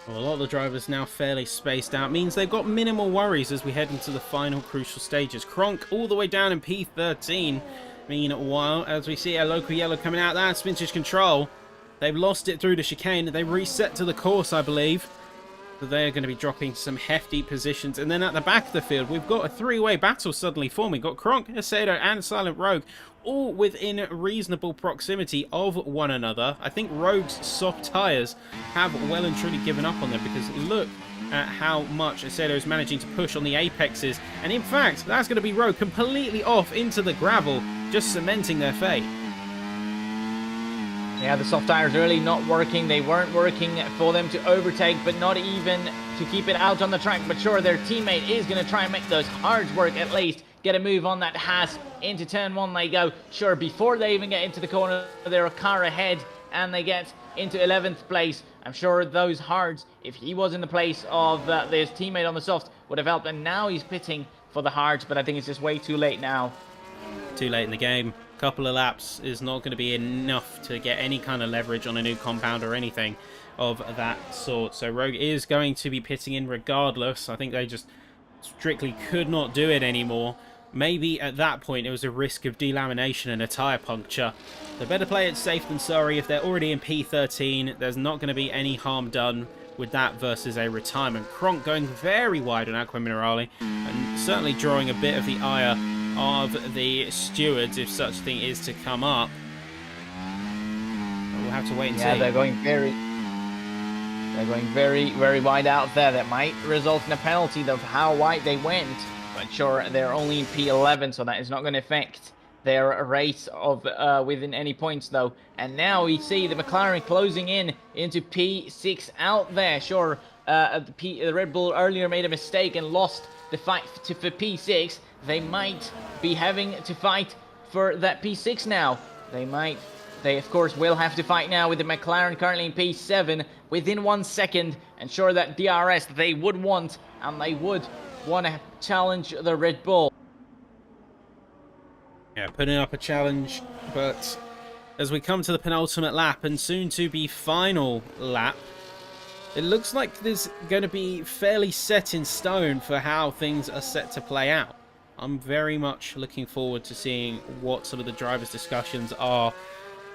Well, a lot of the drivers now fairly spaced out. Means they've got minimal worries as we head into the final crucial stages. Kronk all the way down in P13. Meanwhile, as we see a local yellow coming out, that's vintage control. They've lost it through the chicane. They reset to the course, I believe. So they're going to be dropping some hefty positions. And then at the back of the field, we've got a three-way battle suddenly forming. Got Kronk, Acedo, and Silent Rogue all within reasonable proximity of one another. I think Rogue's soft tyres have well and truly given up on them, because look at how much Acedo is managing to push on the apexes. And in fact, that's going to be Rogue completely off into the gravel, just cementing their fate. Yeah, the soft tires really not working. They weren't working for them to overtake, but not even to keep it out on the track. But sure, their teammate is going to try and make those hards work at least. Get a move on that Haas. Into turn one they go. Sure, before they even get into the corner, they're a car ahead, and they get into 11th place. I'm sure those hards, if he was in the place of his teammate on the soft, would have helped. And now he's pitting for the hards, but I think it's just way too late now. Too late in the game. Couple of laps is not going to be enough to get any kind of leverage on a new compound or anything of that sort. So Rogue is going to be pitting in regardless. I think they just strictly could not do it anymore. Maybe at that point it was a risk of delamination and a tyre puncture. They better play it safe than sorry. If they're already in P13, there's not going to be any harm done with that versus a retirement. Kronk going very wide on Aqua Minerale and certainly drawing a bit of the ire of the stewards if such thing is to come up. But we'll have to wait and see. Yeah, they're going very, very wide out there. That might result in a penalty of how wide they went. But sure, they're only in P11, so that is not going to affect their race of within any points, though. And now we see the McLaren closing in into P6 out there. Sure, the Red Bull earlier made a mistake and lost the fight for P6. They might be having to fight for that P6 now. They of course will have to fight now with the McLaren currently in P7 within 1 second. And sure, that DRS they would want, and they would want to challenge the Red Bull. Yeah, putting up a challenge, but as we come to the penultimate lap and soon to be final lap, it looks like there's going to be fairly set in stone for how things are set to play out. I'm very much looking forward to seeing what sort of the drivers' discussions are,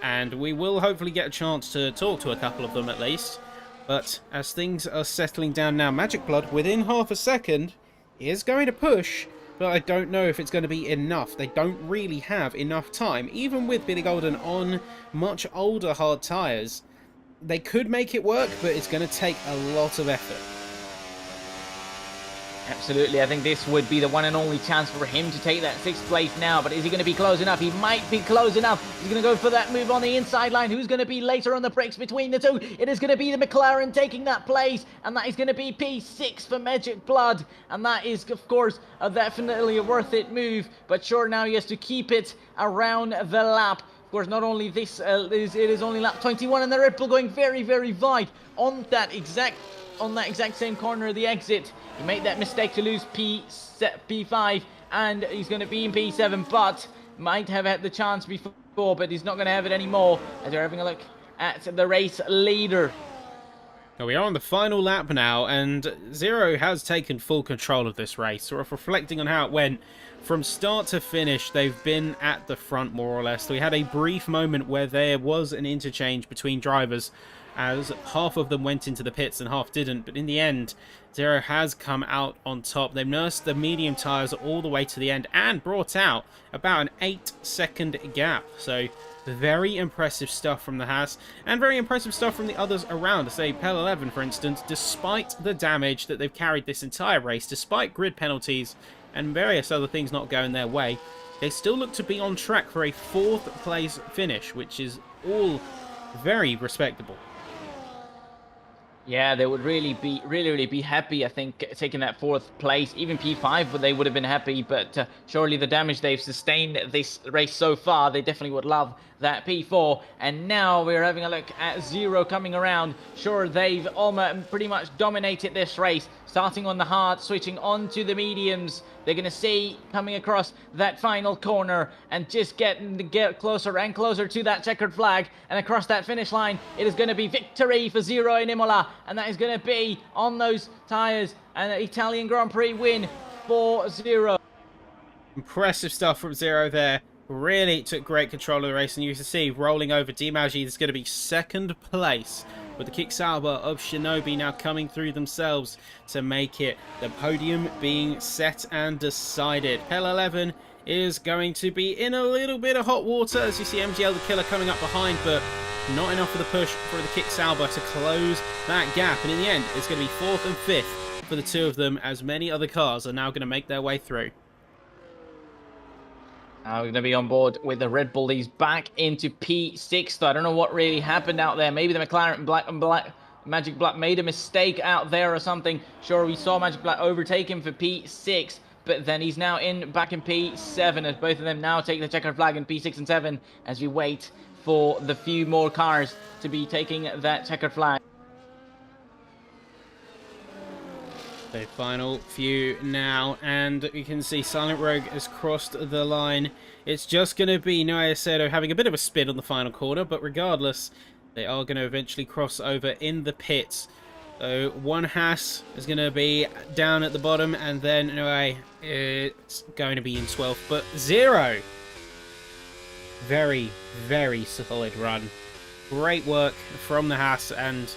and we will hopefully get a chance to talk to a couple of them at least. But as things are settling down now, Magic Blood within half a second is going to push, but I don't know if it's going to be enough. They don't really have enough time. Even with Billy Golden on much older hard tyres, they could make it work, but it's going to take a lot of effort. Absolutely, I think this would be the one and only chance for him to take that 6th place now. But is he going to be close enough? He might be close enough. He's going to go for that move on the inside line. Who's going to be later on the brakes between the two? It is going to be the McLaren taking that place, and that is going to be P6 for Magic Blood. And that is, of course, definitely a worth it move. But sure, now he has to keep it around the lap. Of course, not only this, it is only lap 21, and the Red Bull going very, very wide on that exact same corner of the exit. He made that mistake to lose P5, and he's going to be in P7, but might have had the chance before, but he's not going to have it anymore, as they're having a look at the race leader. Well, we are on the final lap now, and Zero has taken full control of this race. Sort of reflecting on how it went from start to finish, they've been at the front more or less. We had a brief moment where there was an interchange between drivers, as half of them went into the pits and half didn't, but in the end Zero has come out on top. They've nursed the medium tyres all the way to the end and brought out about an 8-second gap. So very impressive stuff from the Haas, and very impressive stuff from the others around. Say Pel 11, for instance, despite the damage that they've carried this entire race, despite grid penalties and various other things not going their way, they still look to be on track for a 4th place finish, which is all very respectable. Yeah, they would really be happy, I think, taking that 4th place. Even P5, but they would have been happy. But surely the damage they've sustained this race so far, they definitely would love that P4. And now we're having a look at Zero coming around. Sure, they've almost pretty much dominated this race. starting on the hard, switching on to the mediums. They're going to see coming across that final corner and just get closer and closer to that checkered flag and across that finish line. It is going to be victory for Zero in Imola, and that is going to be on those tyres and an Italian Grand Prix win for Zero. Impressive stuff from Zero there. Really took great control of the race, and you can see rolling over Dimagi is going to be second place, with the kick Sauber of Shinobi now coming through themselves to make it, the podium being set and decided. Pel 11 is going to be in a little bit of hot water, as you see MGL the Killer coming up behind, but not enough for the push for the kick Sauber to close that gap, and in the end it's going to be 4th and 5th for the two of them, as many other cars are now going to make their way through. Now we're going to be on board with the Red Bull. He's back into P6. Though I don't know what really happened out there. Maybe the McLaren Magic Black made a mistake out there or something. Sure, we saw Magic Black overtake him for P6, but then he's now back in P7 as both of them now take the checkered flag in P6 and 7 as we wait for the few more cars to be taking that checkered flag. The final few now, and you can see Silent Rogue has crossed the line. It's just going to be Noah Acedo having a bit of a spin on the final corner, but regardless, they are going to eventually cross over in the pits. So one Haas is going to be down at the bottom, and then Noah is going to be in 12th, but Zero. Very, very solid run. Great work from the Haas, and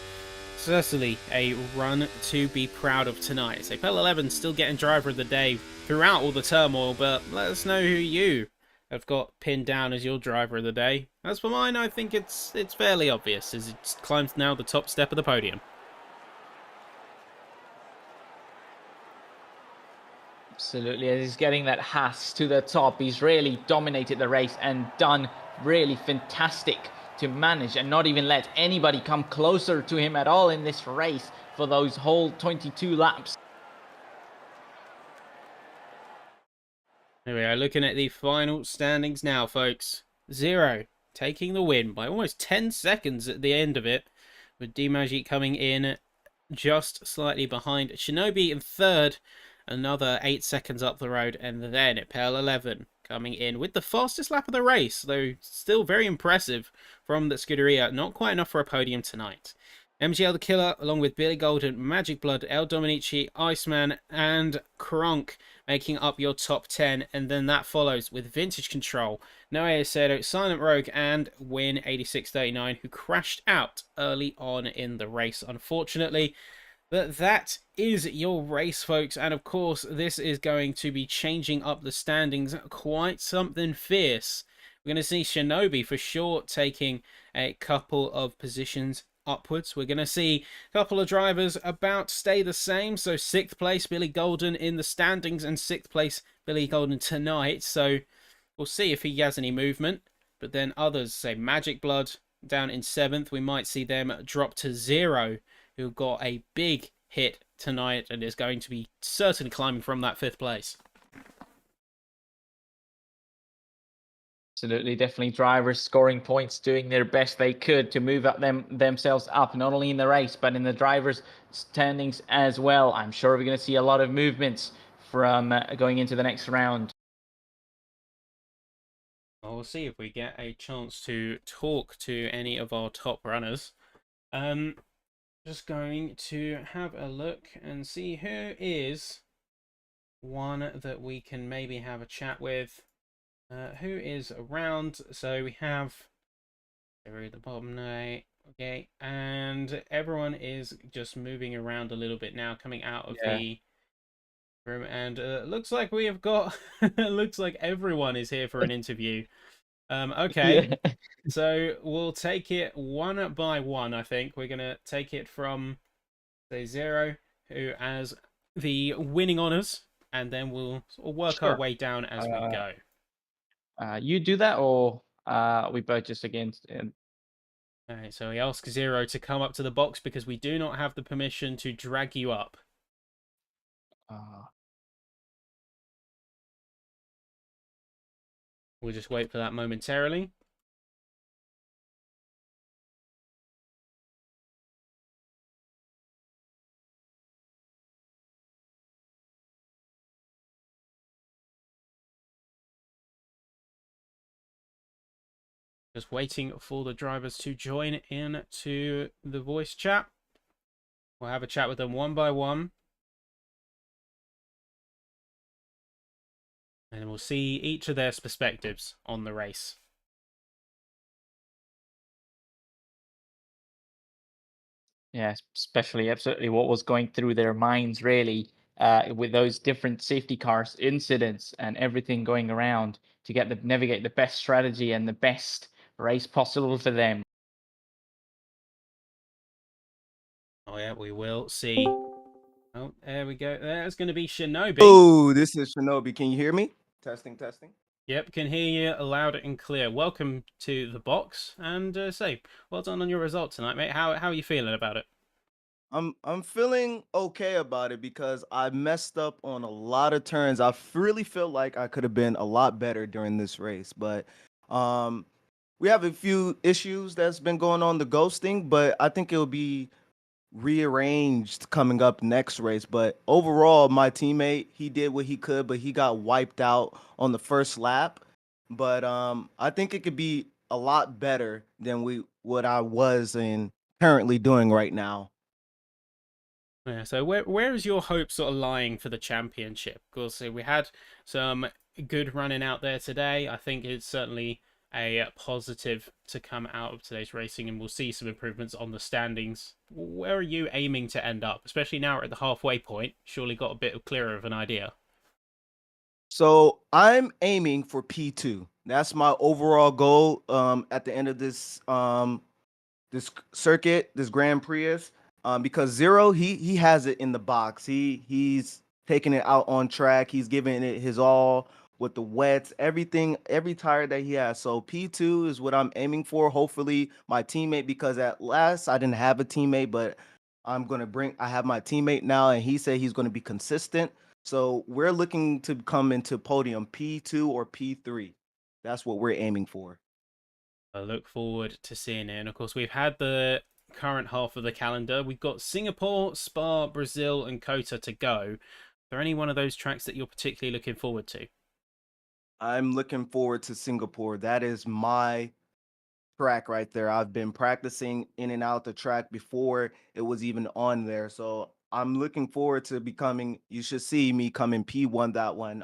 certainly a run to be proud of tonight. So Pel 11 still getting driver of the day throughout all the turmoil, but let us know who you have got pinned down as your driver of the day. As for mine, I think it's fairly obvious, as it climbs now the top step of the podium. Absolutely, as he's getting that Haas to the top, he's really dominated the race and done really fantastic to manage and not even let anybody come closer to him at all in this race for those whole 22 laps. Here we are, looking at the final standings now, folks. Zero taking the win by almost 10 seconds at the end of it, with Dimagi coming in just slightly behind. Shinobi in 3rd, another 8 seconds up the road, and then Pel 11 coming in with the fastest lap of the race, though still very impressive from the Scuderia. Not quite enough for a podium tonight. MGL the Killer, along with Billy Golden, Magic Blood, El Dominici, Iceman, and Kronk making up your top 10, and then that follows with Vintage Control, Noe Acedo, Silent Rogue, and Win 8639, who crashed out early on in the race, unfortunately. But that is your race, folks, and of course this is going to be changing up the standings quite something fierce. We're going to see Shinobi for sure taking a couple of positions upwards. We're going to see a couple of drivers about to stay the same, so 6th place Billy Golden in the standings, and 6th place Billy Golden tonight, so we'll see if he has any movement. But then others, say Magic Blood down in 7th, we might see them drop to 0, who got a big hit tonight and is going to be certainly climbing from that 5th place. Absolutely, definitely drivers scoring points, doing their best they could to move up themselves up, not only in the race, but in the drivers' standings as well. I'm sure we're going to see a lot of movements from going into the next round. Well, we'll see if we get a chance to talk to any of our top runners. Just going to have a look and see who is one that we can maybe have a chat with. Who is around? So we have at the bottom now. Okay, and everyone is just moving around a little bit now, coming out of the room, and looks like we have got. Looks like everyone is here for an interview. Okay, so we'll take it one by one. I think we're gonna take it from say Zero, who has the winning honors, and then we'll sort of work our way down as we go. You do that, or we both just against? Alright, so we ask Zero to come up to the box because we do not have the permission to drag you up. We'll just wait for that momentarily. Just waiting for the drivers to join in to the voice chat. We'll have a chat with them one by one. And we'll see each of their perspectives on the race. Yeah, especially absolutely what was going through their minds, really, with those different safety cars incidents and everything going around to navigate the best strategy and the best race possible for them. Oh yeah, we will see. Oh, there we go. There's going to be Shinobi. Oh, this is Shinobi. Can you hear me? Testing, testing. Yep, can hear you loud and clear. Welcome to the box, and say, well done on your result tonight, mate. How are you feeling about it? I'm feeling okay about it because I messed up on a lot of turns. I really feel like I could have been a lot better during this race, but um we have a few issues that's been going on the ghosting, but I think it'll be rearranged coming up next race. But overall, my teammate, he did what he could, but he got wiped out on the first lap. But I think it could be a lot better than what I was and currently doing right now. Yeah, so where is your hope sort of lying for the championship? Because we had some good running out there today. I think it's certainly a positive to come out of today's racing, and we'll see some improvements on the standings. Where are you aiming to end up? Especially now we're at the halfway point. Surely got a bit clearer of an idea. So I'm aiming for P2. That's my overall goal at the end of this circuit, this Grand Prius, because Zero he has it in the box. He's taking it out on track. He's giving it his all with the wets, everything, every tire that he has. So P2 is what I'm aiming for. Hopefully, my teammate, because at last I didn't have a teammate, but I have my teammate now, and he said he's gonna be consistent. So we're looking to come into podium P2 or P3. That's what we're aiming for. I look forward to seeing it. And of course, we've had the current half of the calendar. We've got Singapore, Spa, Brazil, and Kota to go. Is there any one of those tracks that you're particularly looking forward to? I'm looking forward to Singapore. That is my track right there. I've been practicing in and out the track before it was even on there. So I'm looking forward to becoming, you should see me coming P1 that one.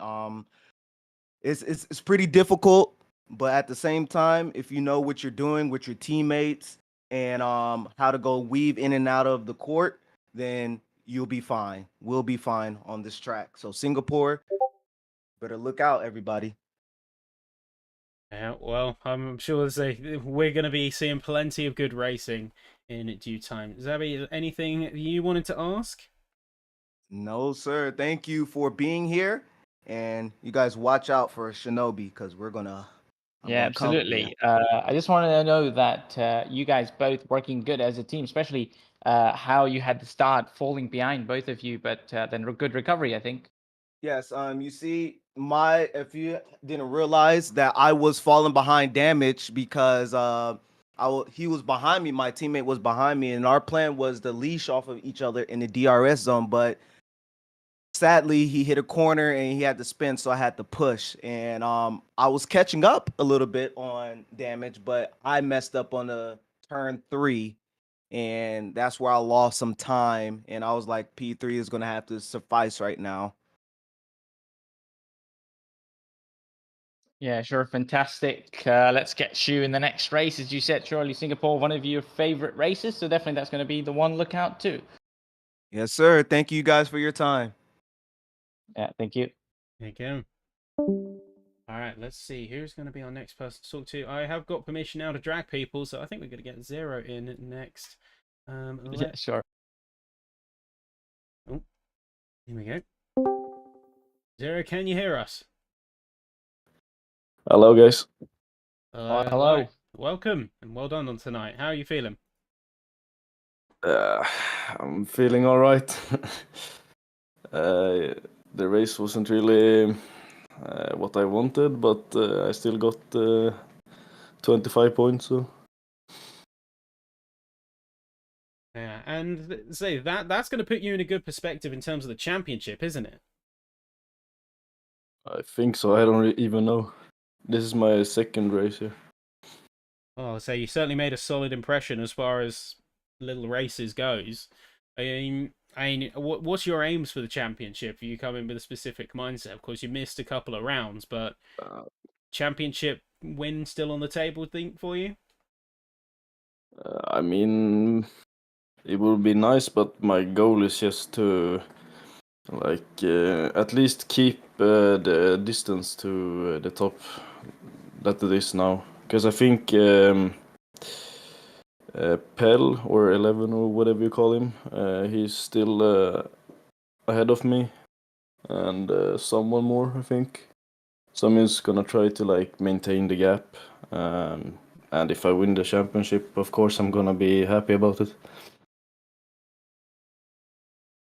It's pretty difficult, but at the same time, if you know what you're doing with your teammates and how to go weave in and out of the court, then you'll be fine. We'll be fine on this track. So Singapore, better look out, everybody. Yeah, well, I'm sure we're going to be seeing plenty of good racing in due time. Zabby, anything you wanted to ask? No, sir. Thank you for being here. And you guys watch out for Shinobi because I'm Yeah, gonna come for you. absolutely. I just wanted to know that you guys both working good as a team, especially how you had to start falling behind, both of you, but then good recovery, I think. Yes, you see if you didn't realize that I was falling behind damage because he was behind me, my teammate was behind me, and our plan was to leash off of each other in the DRS zone, but sadly he hit a corner and he had to spin, so I had to push, and I was catching up a little bit on damage, but I messed up on the turn 3, and that's where I lost some time, and I was like, P3 is gonna have to suffice right now. Yeah, sure. Fantastic. Let's get you in the next race. As you said, surely Singapore, one of your favorite races. So definitely that's going to be the one look out too. Yes, sir. Thank you guys for your time. Yeah, thank you. There you go. All right, let's see. Who's going to be our next person to talk to? I have got permission now to drag people, so I think we're going to get Zero in next. Yeah, sure. Oh, here we go. Zero, can you hear us? Hello, guys. Hello, Hello. Welcome, and well done on tonight. How are you feeling? Uh, I'm feeling all right. The race wasn't really what I wanted, but I still got 25 points. So Yeah, and say that's going to put you in a good perspective in terms of the championship, isn't it? I think so. I don't even know. This is my second race here. Oh, so you certainly made a solid impression as far as little races goes. What's your aims for the championship? You come in with a specific mindset. Of course, you missed a couple of rounds, but championship win still on the table, think, for you? I mean, it would be nice, but my goal is just to at least keep the distance to the top that it is now. Because I think Pell or 11 or whatever you call him, he's still ahead of me, and someone more, I think. So I'm just gonna try to maintain the gap, and if I win the championship, of course I'm gonna be happy about it.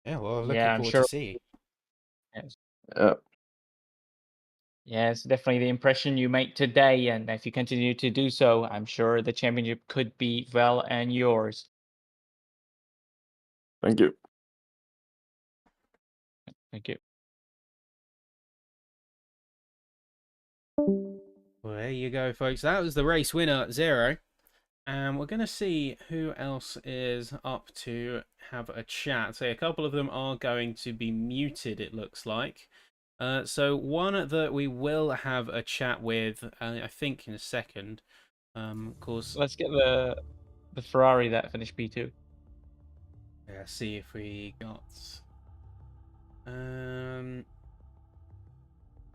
Yeah, well, looking Yeah, I'm forward sure. to see. Yes. Yeah. Yeah, it's definitely the impression you make today, and if you continue to do so, I'm sure the championship could be well and yours. Thank you. Thank you. Well, there you go, folks. That was the race winner, Zero. And we're going to see who else is up to have a chat. So a couple of them are going to be muted, it looks like. So one that we will have a chat with, I think in a second. Of course. Let's get the Ferrari that finished P2. Yeah, see if we got.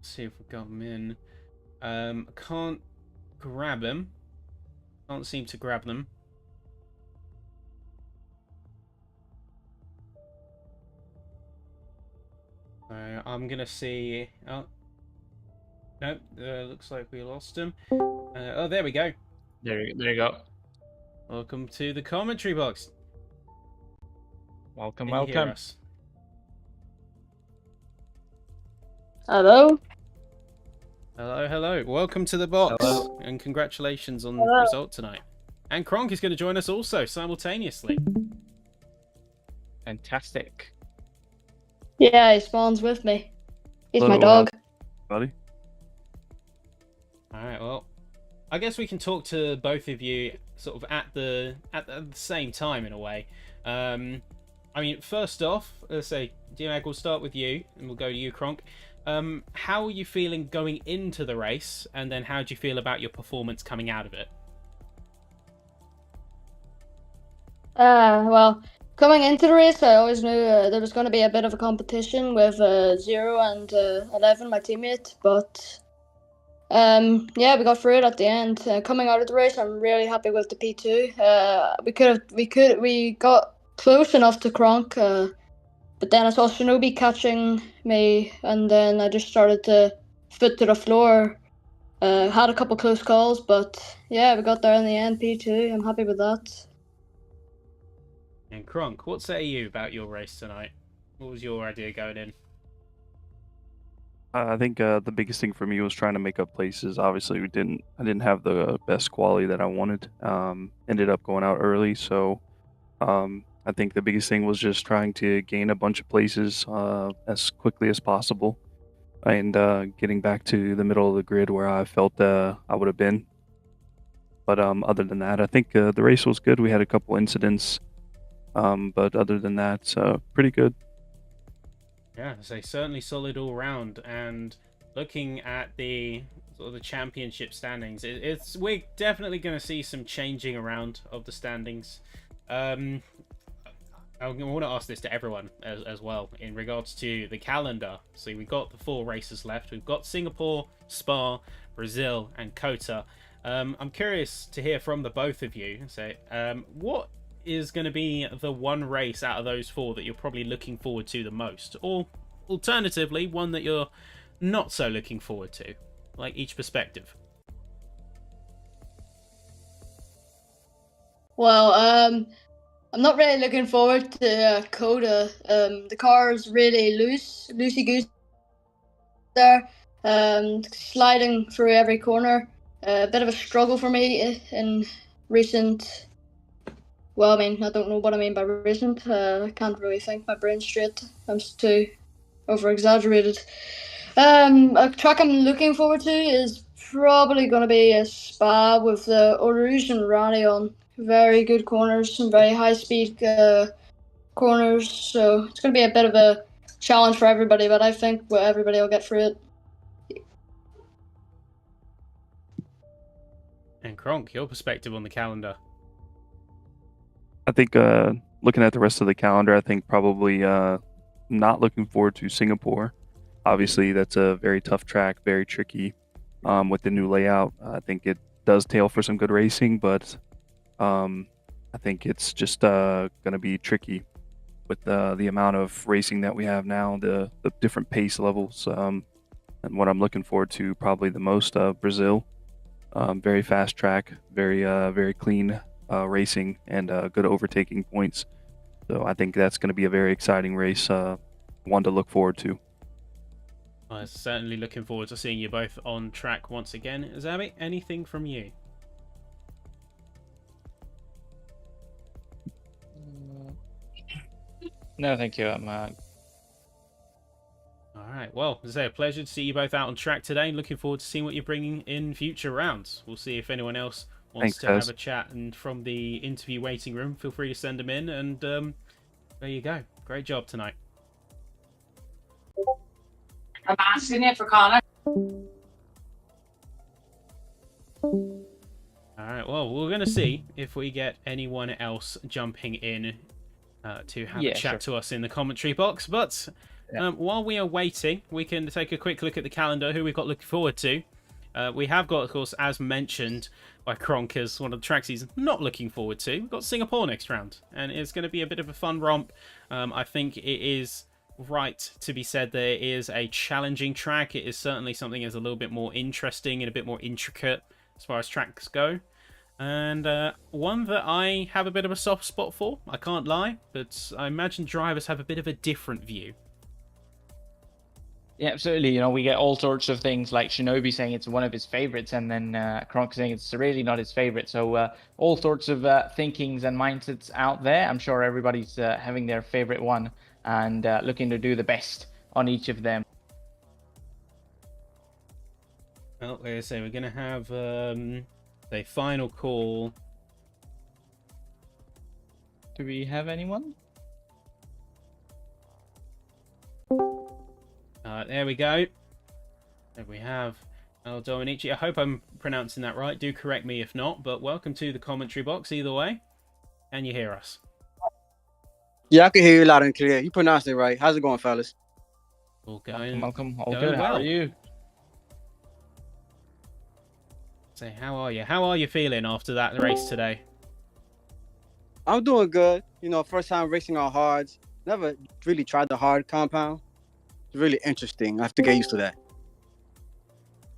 See if we got him in. Can't grab him. Can't seem to grab them. I'm gonna see. Oh, nope. Looks like we lost him. Oh, there we go. There you go. Welcome to the commentary box. Welcome, Can you hear welcome. us? Hello. Hello, hello. Welcome to the box, Hello. and congratulations on the Hello. result tonight. And Kronk is going to join us also simultaneously. Fantastic. Yeah, he spawns with me. He's my Hello, dog. buddy. All right. Well, I guess we can talk to both of you sort of at the same time in a way. I mean, first off, let's say, D-Mag, we'll start with you, and we'll go to you, Kronk. How are you feeling going into the race, and then how do you feel about your performance coming out of it? Well, coming into the race, I always knew there was going to be a bit of a competition with 0 and 11, my teammate. But yeah, we got through it at the end. Coming out of the race, I'm really happy with the P2. We got close enough to Kronk, but then I saw Shinobi catching me, and then I just started to foot to the floor. Had a couple close calls, but yeah, we got there in the end. P2. I'm happy with that. And Kronk, what say you about your race tonight? What was your idea going in? I think the biggest thing for me was trying to make up places. Obviously, I didn't have the best quality that I wanted. Ended up going out early, so I think the biggest thing was just trying to gain a bunch of places as quickly as possible, and getting back to the middle of the grid where I felt I would have been. But other than that, I think the race was good. We had a couple incidents, but other than that, pretty good. Yeah, so certainly solid all round. And looking at the sort of the championship standings, we're definitely going to see some changing around of the standings. I want to ask this to everyone as well in regards to the calendar. So we've got the 4 races left. We've got Singapore, Spa, Brazil, and Kota. I'm curious to hear from the both of you. So, what is going to be the one race out of those 4 that you're probably looking forward to the most, or alternatively, one that you're not so looking forward to, like each perspective? Well, I'm not really looking forward to Coda. The car is really loosey goosey there, sliding through every corner. A bit of a struggle for me in recent. Well, I mean, I don't know what I mean by recent. I can't really think my brain straight. I'm just too over exaggerated. A track I'm looking forward to is probably going to be a Spa with the Orange and Rally on. Very good corners and very high speed corners. So it's going to be a bit of a challenge for everybody, but I think everybody will get through it. And Kronk, your perspective on the calendar? I think looking at the rest of the calendar, I think probably not looking forward to Singapore. Obviously, that's a very tough track, very tricky with the new layout. I think it does tail for some good racing, but I think it's just going to be tricky with the amount of racing that we have now, the different pace levels, and what I'm looking forward to probably the most, Brazil. Very fast track, very clean racing, and good overtaking points. So I think that's going to be a very exciting race, one to look forward to. I'm certainly looking forward to seeing you both on track once again. Zabby, anything from you? No, thank you. All right, well, it's a pleasure to see you both out on track today. Looking forward to seeing what you're bringing in future rounds. We'll see if anyone else wants to have a chat, and from the interview waiting room, feel free to send them in, and there you go. Great job tonight. I'm asking it for Connor. All right, well, we're going to see if we get anyone else jumping in to have a chat to us in the commentary box, but while we are waiting, we can take a quick look at the calendar, who we've got looking forward to. We have got, of course, as mentioned by Kronk, as one of the tracks he's not looking forward to. We've got Singapore next round, and it's going to be a bit of a fun romp. I think it is right to be said that it is a challenging track. It is certainly something that's a little bit more interesting and a bit more intricate as far as tracks go. And one that I have a bit of a soft spot for, I can't lie, but I imagine drivers have a bit of a different view. Yeah, absolutely. You know, we get all sorts of things like Shinobi saying it's one of his favorites, and then Kronk saying it's really not his favorite. So all sorts of thinkings and mindsets out there. I'm sure everybody's having their favorite one and looking to do the best on each of them. Well, like I say, we're going to have a final call. Do we have anyone? There we go. There we have El Dominici. I hope I'm pronouncing that right. Do correct me if not, but welcome to the commentary box either way. Can you hear us? Yeah, I can hear you loud and clear. You pronounced it right. How's it going, fellas? All going. Welcome. All going good. well. How are you? Say, how are you? How are you feeling after that race today? I'm doing good. You know, first time racing on hards. Never really tried the hard compound. It's really interesting. I have to get used to that.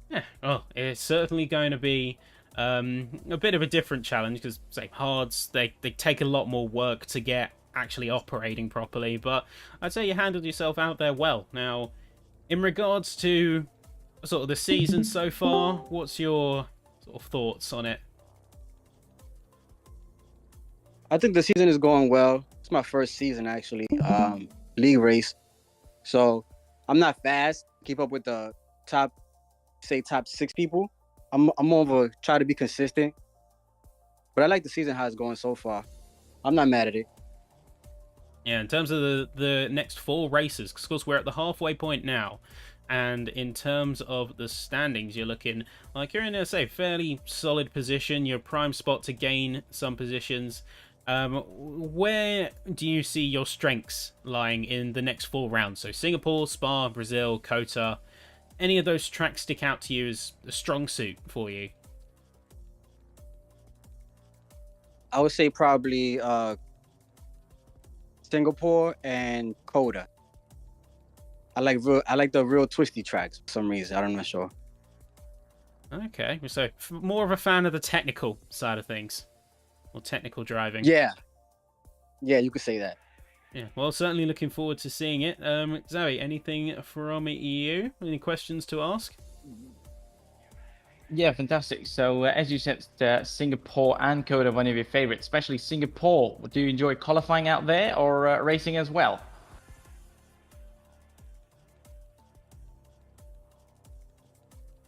Yeah, well, it's certainly going to be a bit of a different challenge because, say, hards, they take a lot more work to get actually operating properly, but I'd say you handled yourself out there well. Now, in regards to sort of the season so far, what's your sort of thoughts on it? I think the season is going well. It's my first season, actually, league race. So I'm not fast. Keep up with the top 6 people. I'm more of a try to be consistent. But I like the season how it's going so far. I'm not mad at it. Yeah, in terms of the next 4 races, because of course we're at the halfway point now, and in terms of the standings, you're looking like you're in a, say, fairly solid position. You're prime spot to gain some positions. Where do you see your strengths lying in the next 4 rounds? So Singapore, Spa, Brazil, Kota. Any of those tracks stick out to you as a strong suit for you? I would say probably Singapore and Kota. I like the real twisty tracks for some reason. I'm not sure. Okay, so more of a fan of the technical side of things, or technical driving. Yeah, you could say that. Yeah, well, certainly looking forward to seeing it. Zoe, anything from you? Any questions to ask? Yeah, fantastic. So as you said, Singapore and Kota are one of your favorites, especially Singapore. Do you enjoy qualifying out there or racing as well?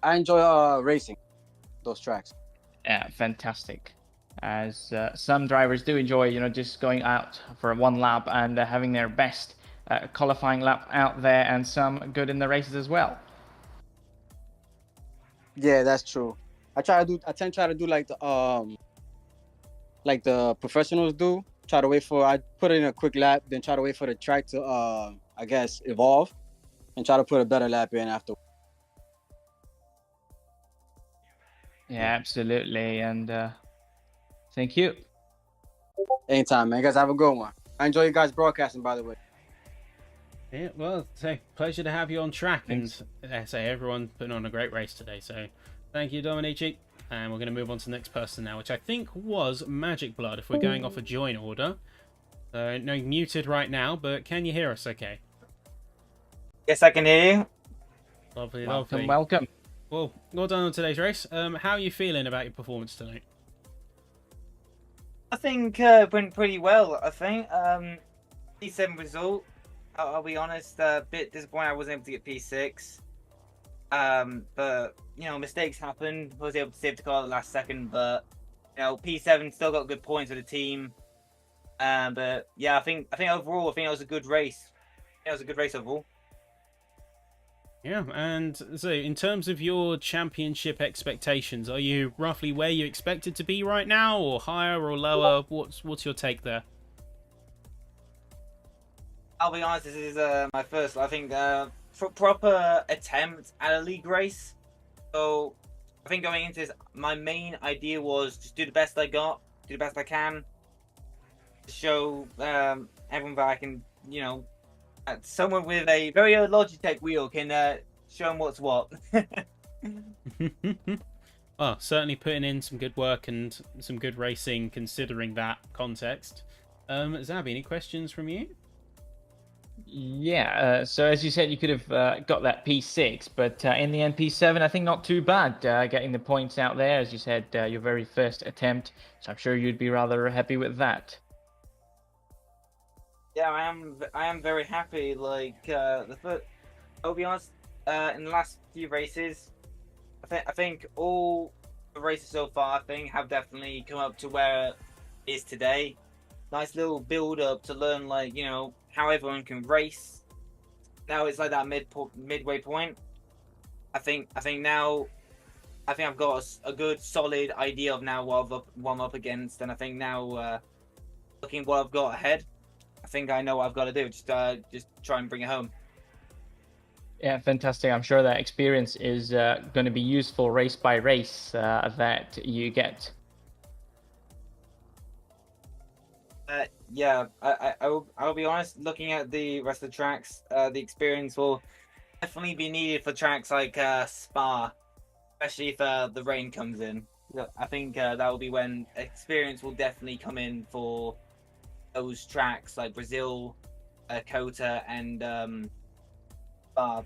I enjoy racing those tracks. Yeah, fantastic. As some drivers do enjoy, just going out for one lap and having their best qualifying lap out there, and some good in the races as well. Yeah, that's true. I tend to try to do like the professionals do. I put in a quick lap, then try to wait for the track to I guess evolve, and try to put a better lap in after. Yeah, absolutely. And thank you. Anytime, man. You guys have a good one. I enjoy you guys broadcasting, by the way. Yeah, well, it's a pleasure to have you on track. Thanks. And I say everyone putting on a great race today. So thank you, Dominici. And we're going to move on to the next person now, which I think was Magic Blood, if we're going off a join order. So, no, muted right now, but can you hear us okay? Yes, I can hear you. Lovely, Welcome, lovely. welcome. Well done on today's race. How are you feeling about your performance tonight? I think it went pretty well. I think P7 result. I'll be honest, a bit disappointed I wasn't able to get P6. But mistakes happen. I was able to save the car at the last second, but P7 still got good points with the team. But yeah, I think overall, it was a good race. It was a good race overall. Yeah, and so in terms of your championship expectations, are you roughly where you expected to be right now, or higher or lower? What's your take there? I'll be honest, this is my first, I think, proper attempt at a league race. So I think going into this, my main idea was just do the best I got, do the best I can, show everyone that I can, someone with a very Logitech wheel can show them what's what. Well, certainly putting in some good work and some good racing considering that context. Zabi, any questions from you? Yeah, so as you said, you could have got that P6, but in the end, P7, I think not too bad getting the points out there. As you said, your very first attempt, so I'm sure you'd be rather happy with that. Yeah, I am very happy. Like I'll be honest, in the last few races, I think all the races so far, have definitely come up to where it is today. Nice little build up to learn, how everyone can race. Now it's like that midway point. I think now, I've got a good solid idea of now what I'm up against, and I think now, looking at what I've got ahead, I think I know what I've got to do. Just try and bring it home. Yeah, fantastic. I'm sure that experience is going to be useful race by race that you get. Yeah, I'll be honest. Looking at the rest of the tracks, the experience will definitely be needed for tracks like Spa, especially if the rain comes in. I think that will be when experience will definitely come in for those tracks like Brazil, Kota, and Spa.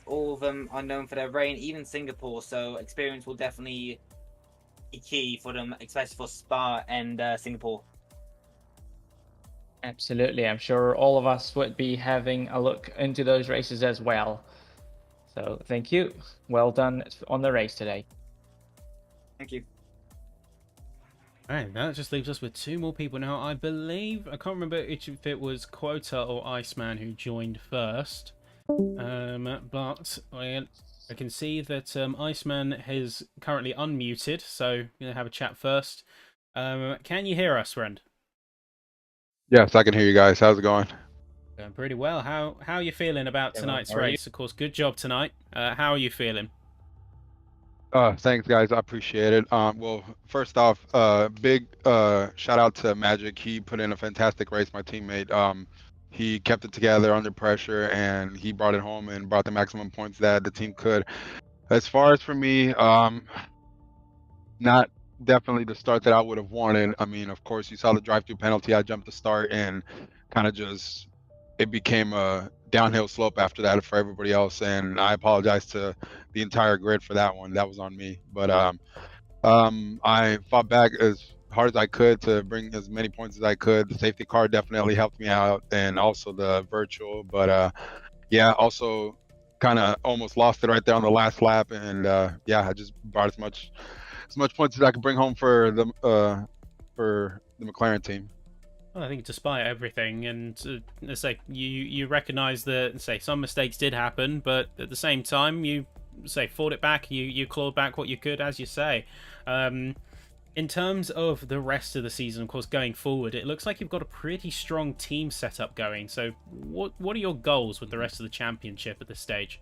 All of them are known for their rain, even Singapore. So experience will definitely be key for them, especially for Spa and Singapore. Absolutely. I'm sure all of us would be having a look into those races as well. So thank you. Well done on the race today. Thank you. Alright, that just leaves us with two more people now. I believe, I can't remember if it was Quota or Iceman who joined first. But I can see that Iceman is currently unmuted, so I'm going to have a chat first. Can you hear us, friend? Yes, I can hear you guys. How's it going? Going pretty well. How are you feeling about tonight's race? Of course, good job tonight. How are you feeling? Thanks, guys. I appreciate it. Well, first off, big shout out to Magic. He put in a fantastic race, my teammate. He kept it together under pressure, and he brought it home and brought the maximum points that the team could. As far as for me, not definitely the start that I would have wanted. I mean, of course, you saw the drive-through penalty. I jumped the start and kind of just it became a downhill slope after that for everybody else, and I apologize to the entire grid for that one. That was on me. But I fought back as hard as I could to bring as many points as I could. The safety car definitely helped me out, and also the virtual. But yeah, also kind of almost lost it right there on the last lap, and yeah, I just brought as much points as I could bring home for the McLaren team. Well, I think despite everything, and let's say you recognise that, say, some mistakes did happen, but at the same time, you say fought it back. You clawed back what you could, as you say. In terms of the rest of the season, of course, going forward, it looks like you've got a pretty strong team setup going. So, what are your goals with the rest of the championship at this stage?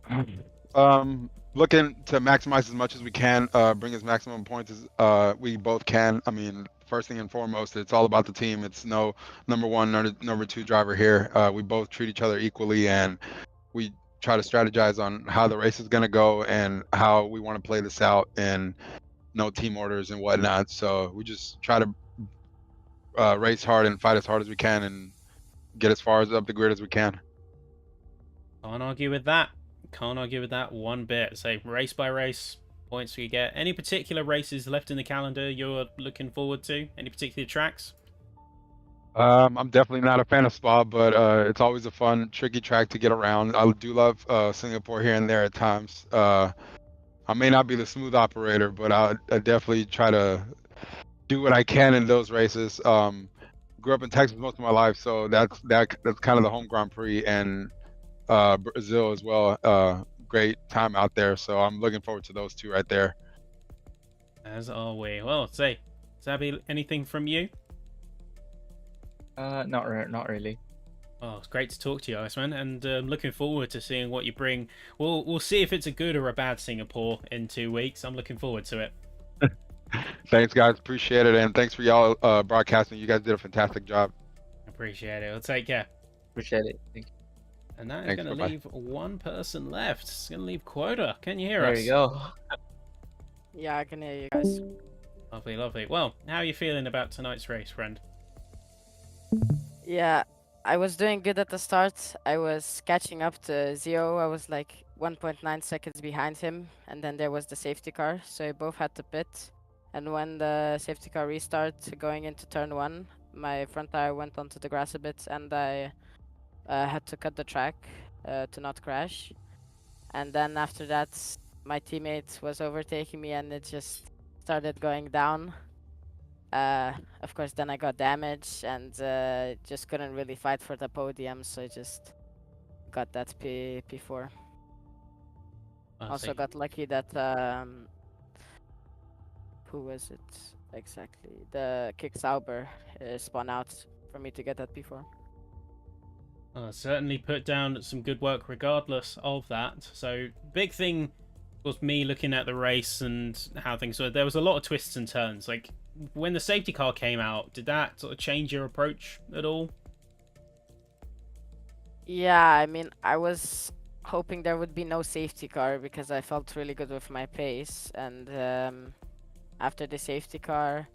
Looking to maximize as much as we can, bring as maximum points as we both can. I mean, first thing and foremost, it's all about the team. It's no number one, number two driver here. We both treat each other equally, and we try to strategize on how the race is going to go and how we want to play this out, and no team orders and whatnot. So we just try to race hard and fight as hard as we can and get as far as up the grid as we can. Can't argue with that. Can't argue with that one bit. Say race by race, points we get. Any particular races left in the calendar you're looking forward to? Any particular tracks? I'm definitely not a fan of Spa, but it's always a fun, tricky track to get around. I do love Singapore here and there at times. I may not be the smooth operator, but I definitely try to do what I can in those races. Grew up in Texas most of my life, so that's kind of the home Grand Prix, and Brazil as well. Great time out there, so I'm looking forward to those two right there. As are we. Well, say, Zabby, anything from you? Not really. Oh, it's great to talk to you, Iceman, and looking forward to seeing what you bring. We'll see if it's a good or a bad Singapore in 2 weeks. I'm looking forward to it. Thanks, guys. Appreciate it, and thanks for y'all broadcasting. You guys did a fantastic job. Appreciate it. Well, take care. Appreciate it. Thank you. And that is going to leave one person left. It's going to leave Quota. Can you hear us? There you go. Yeah, I can hear you guys. Lovely, lovely. Well, how are you feeling about tonight's race, friend? Yeah, I was doing good at the start. I was catching up to Zio. I was like 1.9 seconds behind him, and then there was the safety car, so we both had to pit. And when the safety car restarted going into turn 1, my front tire went onto the grass a bit, and I had to cut the track to not crash. And then after that, my teammate was overtaking me, and it just started going down. Of course, then I got damaged and just couldn't really fight for the podium, so I just got that P4. Also got lucky that who was it exactly? The Kick Sauber spun out for me to get that P4. Certainly put down some good work regardless of that. So, big thing was me looking at the race and how things were. There was a lot of twists and turns. Like, when the safety car came out, did that sort of change your approach at all? Yeah, I mean, I was hoping there would be no safety car because I felt really good with my pace. And after the safety car,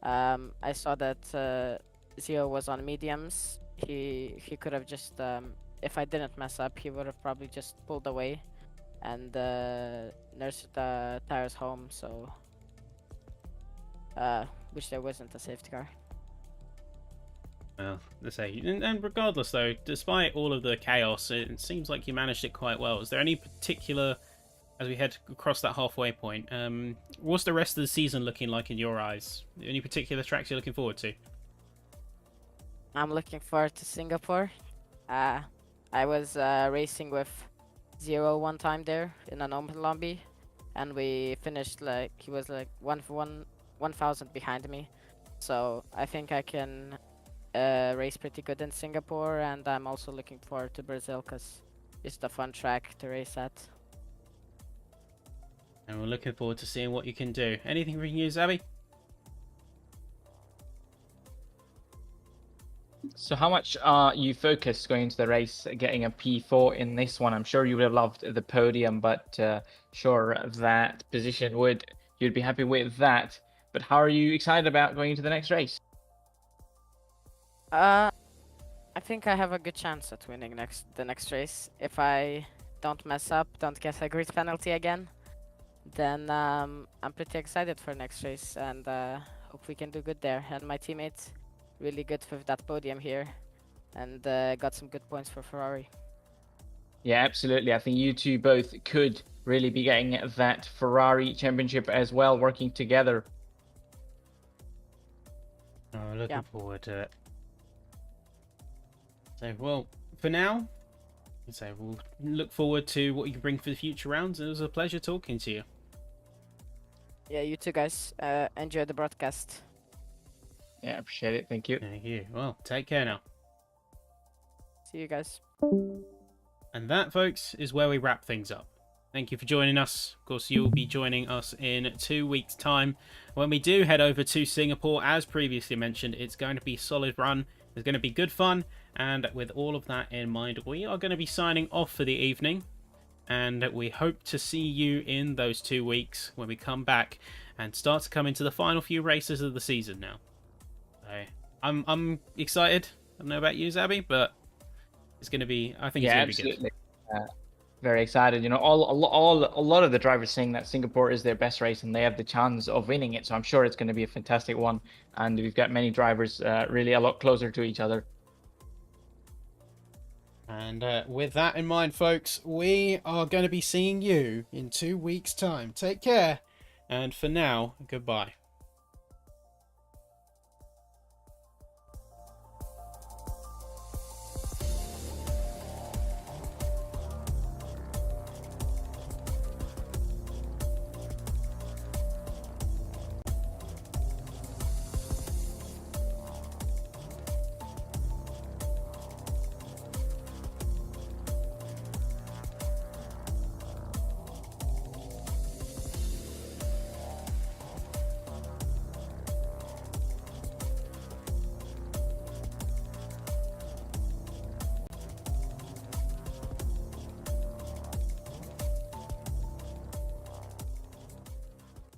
I saw that Zio was on mediums. He could have just, if I didn't mess up, he would have probably just pulled away and nursed the tires home. So, wish there wasn't a safety car. Well, let's say, and regardless though, despite all of the chaos, it seems like you managed it quite well. Is there any particular, as we head across that halfway point, what's the rest of the season looking like in your eyes? Any particular tracks you're looking forward to? I'm looking forward to Singapore. I was racing with Zero one time there in an open lobby, and we finished like he was like 1,000 behind me. So I think I can race pretty good in Singapore, and I'm also looking forward to Brazil because it's the fun track to race at. And we're looking forward to seeing what you can do. Anything from you, Zabby? So how much are you focused going into the race, getting a P4 in this one? I'm sure you would have loved the podium, but sure, that position you'd be happy with that. But how are you excited about going into the next race? I think I have a good chance at winning the next race. If I don't mess up, don't get a grid penalty again, then I'm pretty excited for next race, and hope we can do good there. And my teammates really good with that podium here, and got some good points for Ferrari. Yeah, absolutely. I think you two both could really be getting that Ferrari championship as well, working together. Oh, looking Yeah. forward to it. So, well, for now, so we'll look forward to what you can bring for the future rounds. It was a pleasure talking to you. Yeah, you too, guys. Enjoy the broadcast. Yeah, appreciate it. Thank you. Thank you. Well, take care now. See you guys. And that, folks, is where we wrap things up. Thank you for joining us. Of course, you'll be joining us in 2 weeks' time when we do head over to Singapore. As previously mentioned, it's going to be a solid run. It's going to be good fun. And with all of that in mind, we are going to be signing off for the evening. And we hope to see you in those 2 weeks when we come back and start to come into the final few races of the season now. So I'm excited. I don't know about you, Zabby, but it's going to be, I think it's going to be good. Very excited. You know, a lot of the drivers saying that Singapore is their best race and they have the chance of winning it. So I'm sure it's going to be a fantastic one. And we've got many drivers really a lot closer to each other. And with that in mind, folks, we are going to be seeing you in 2 weeks' time. Take care. And for now, goodbye.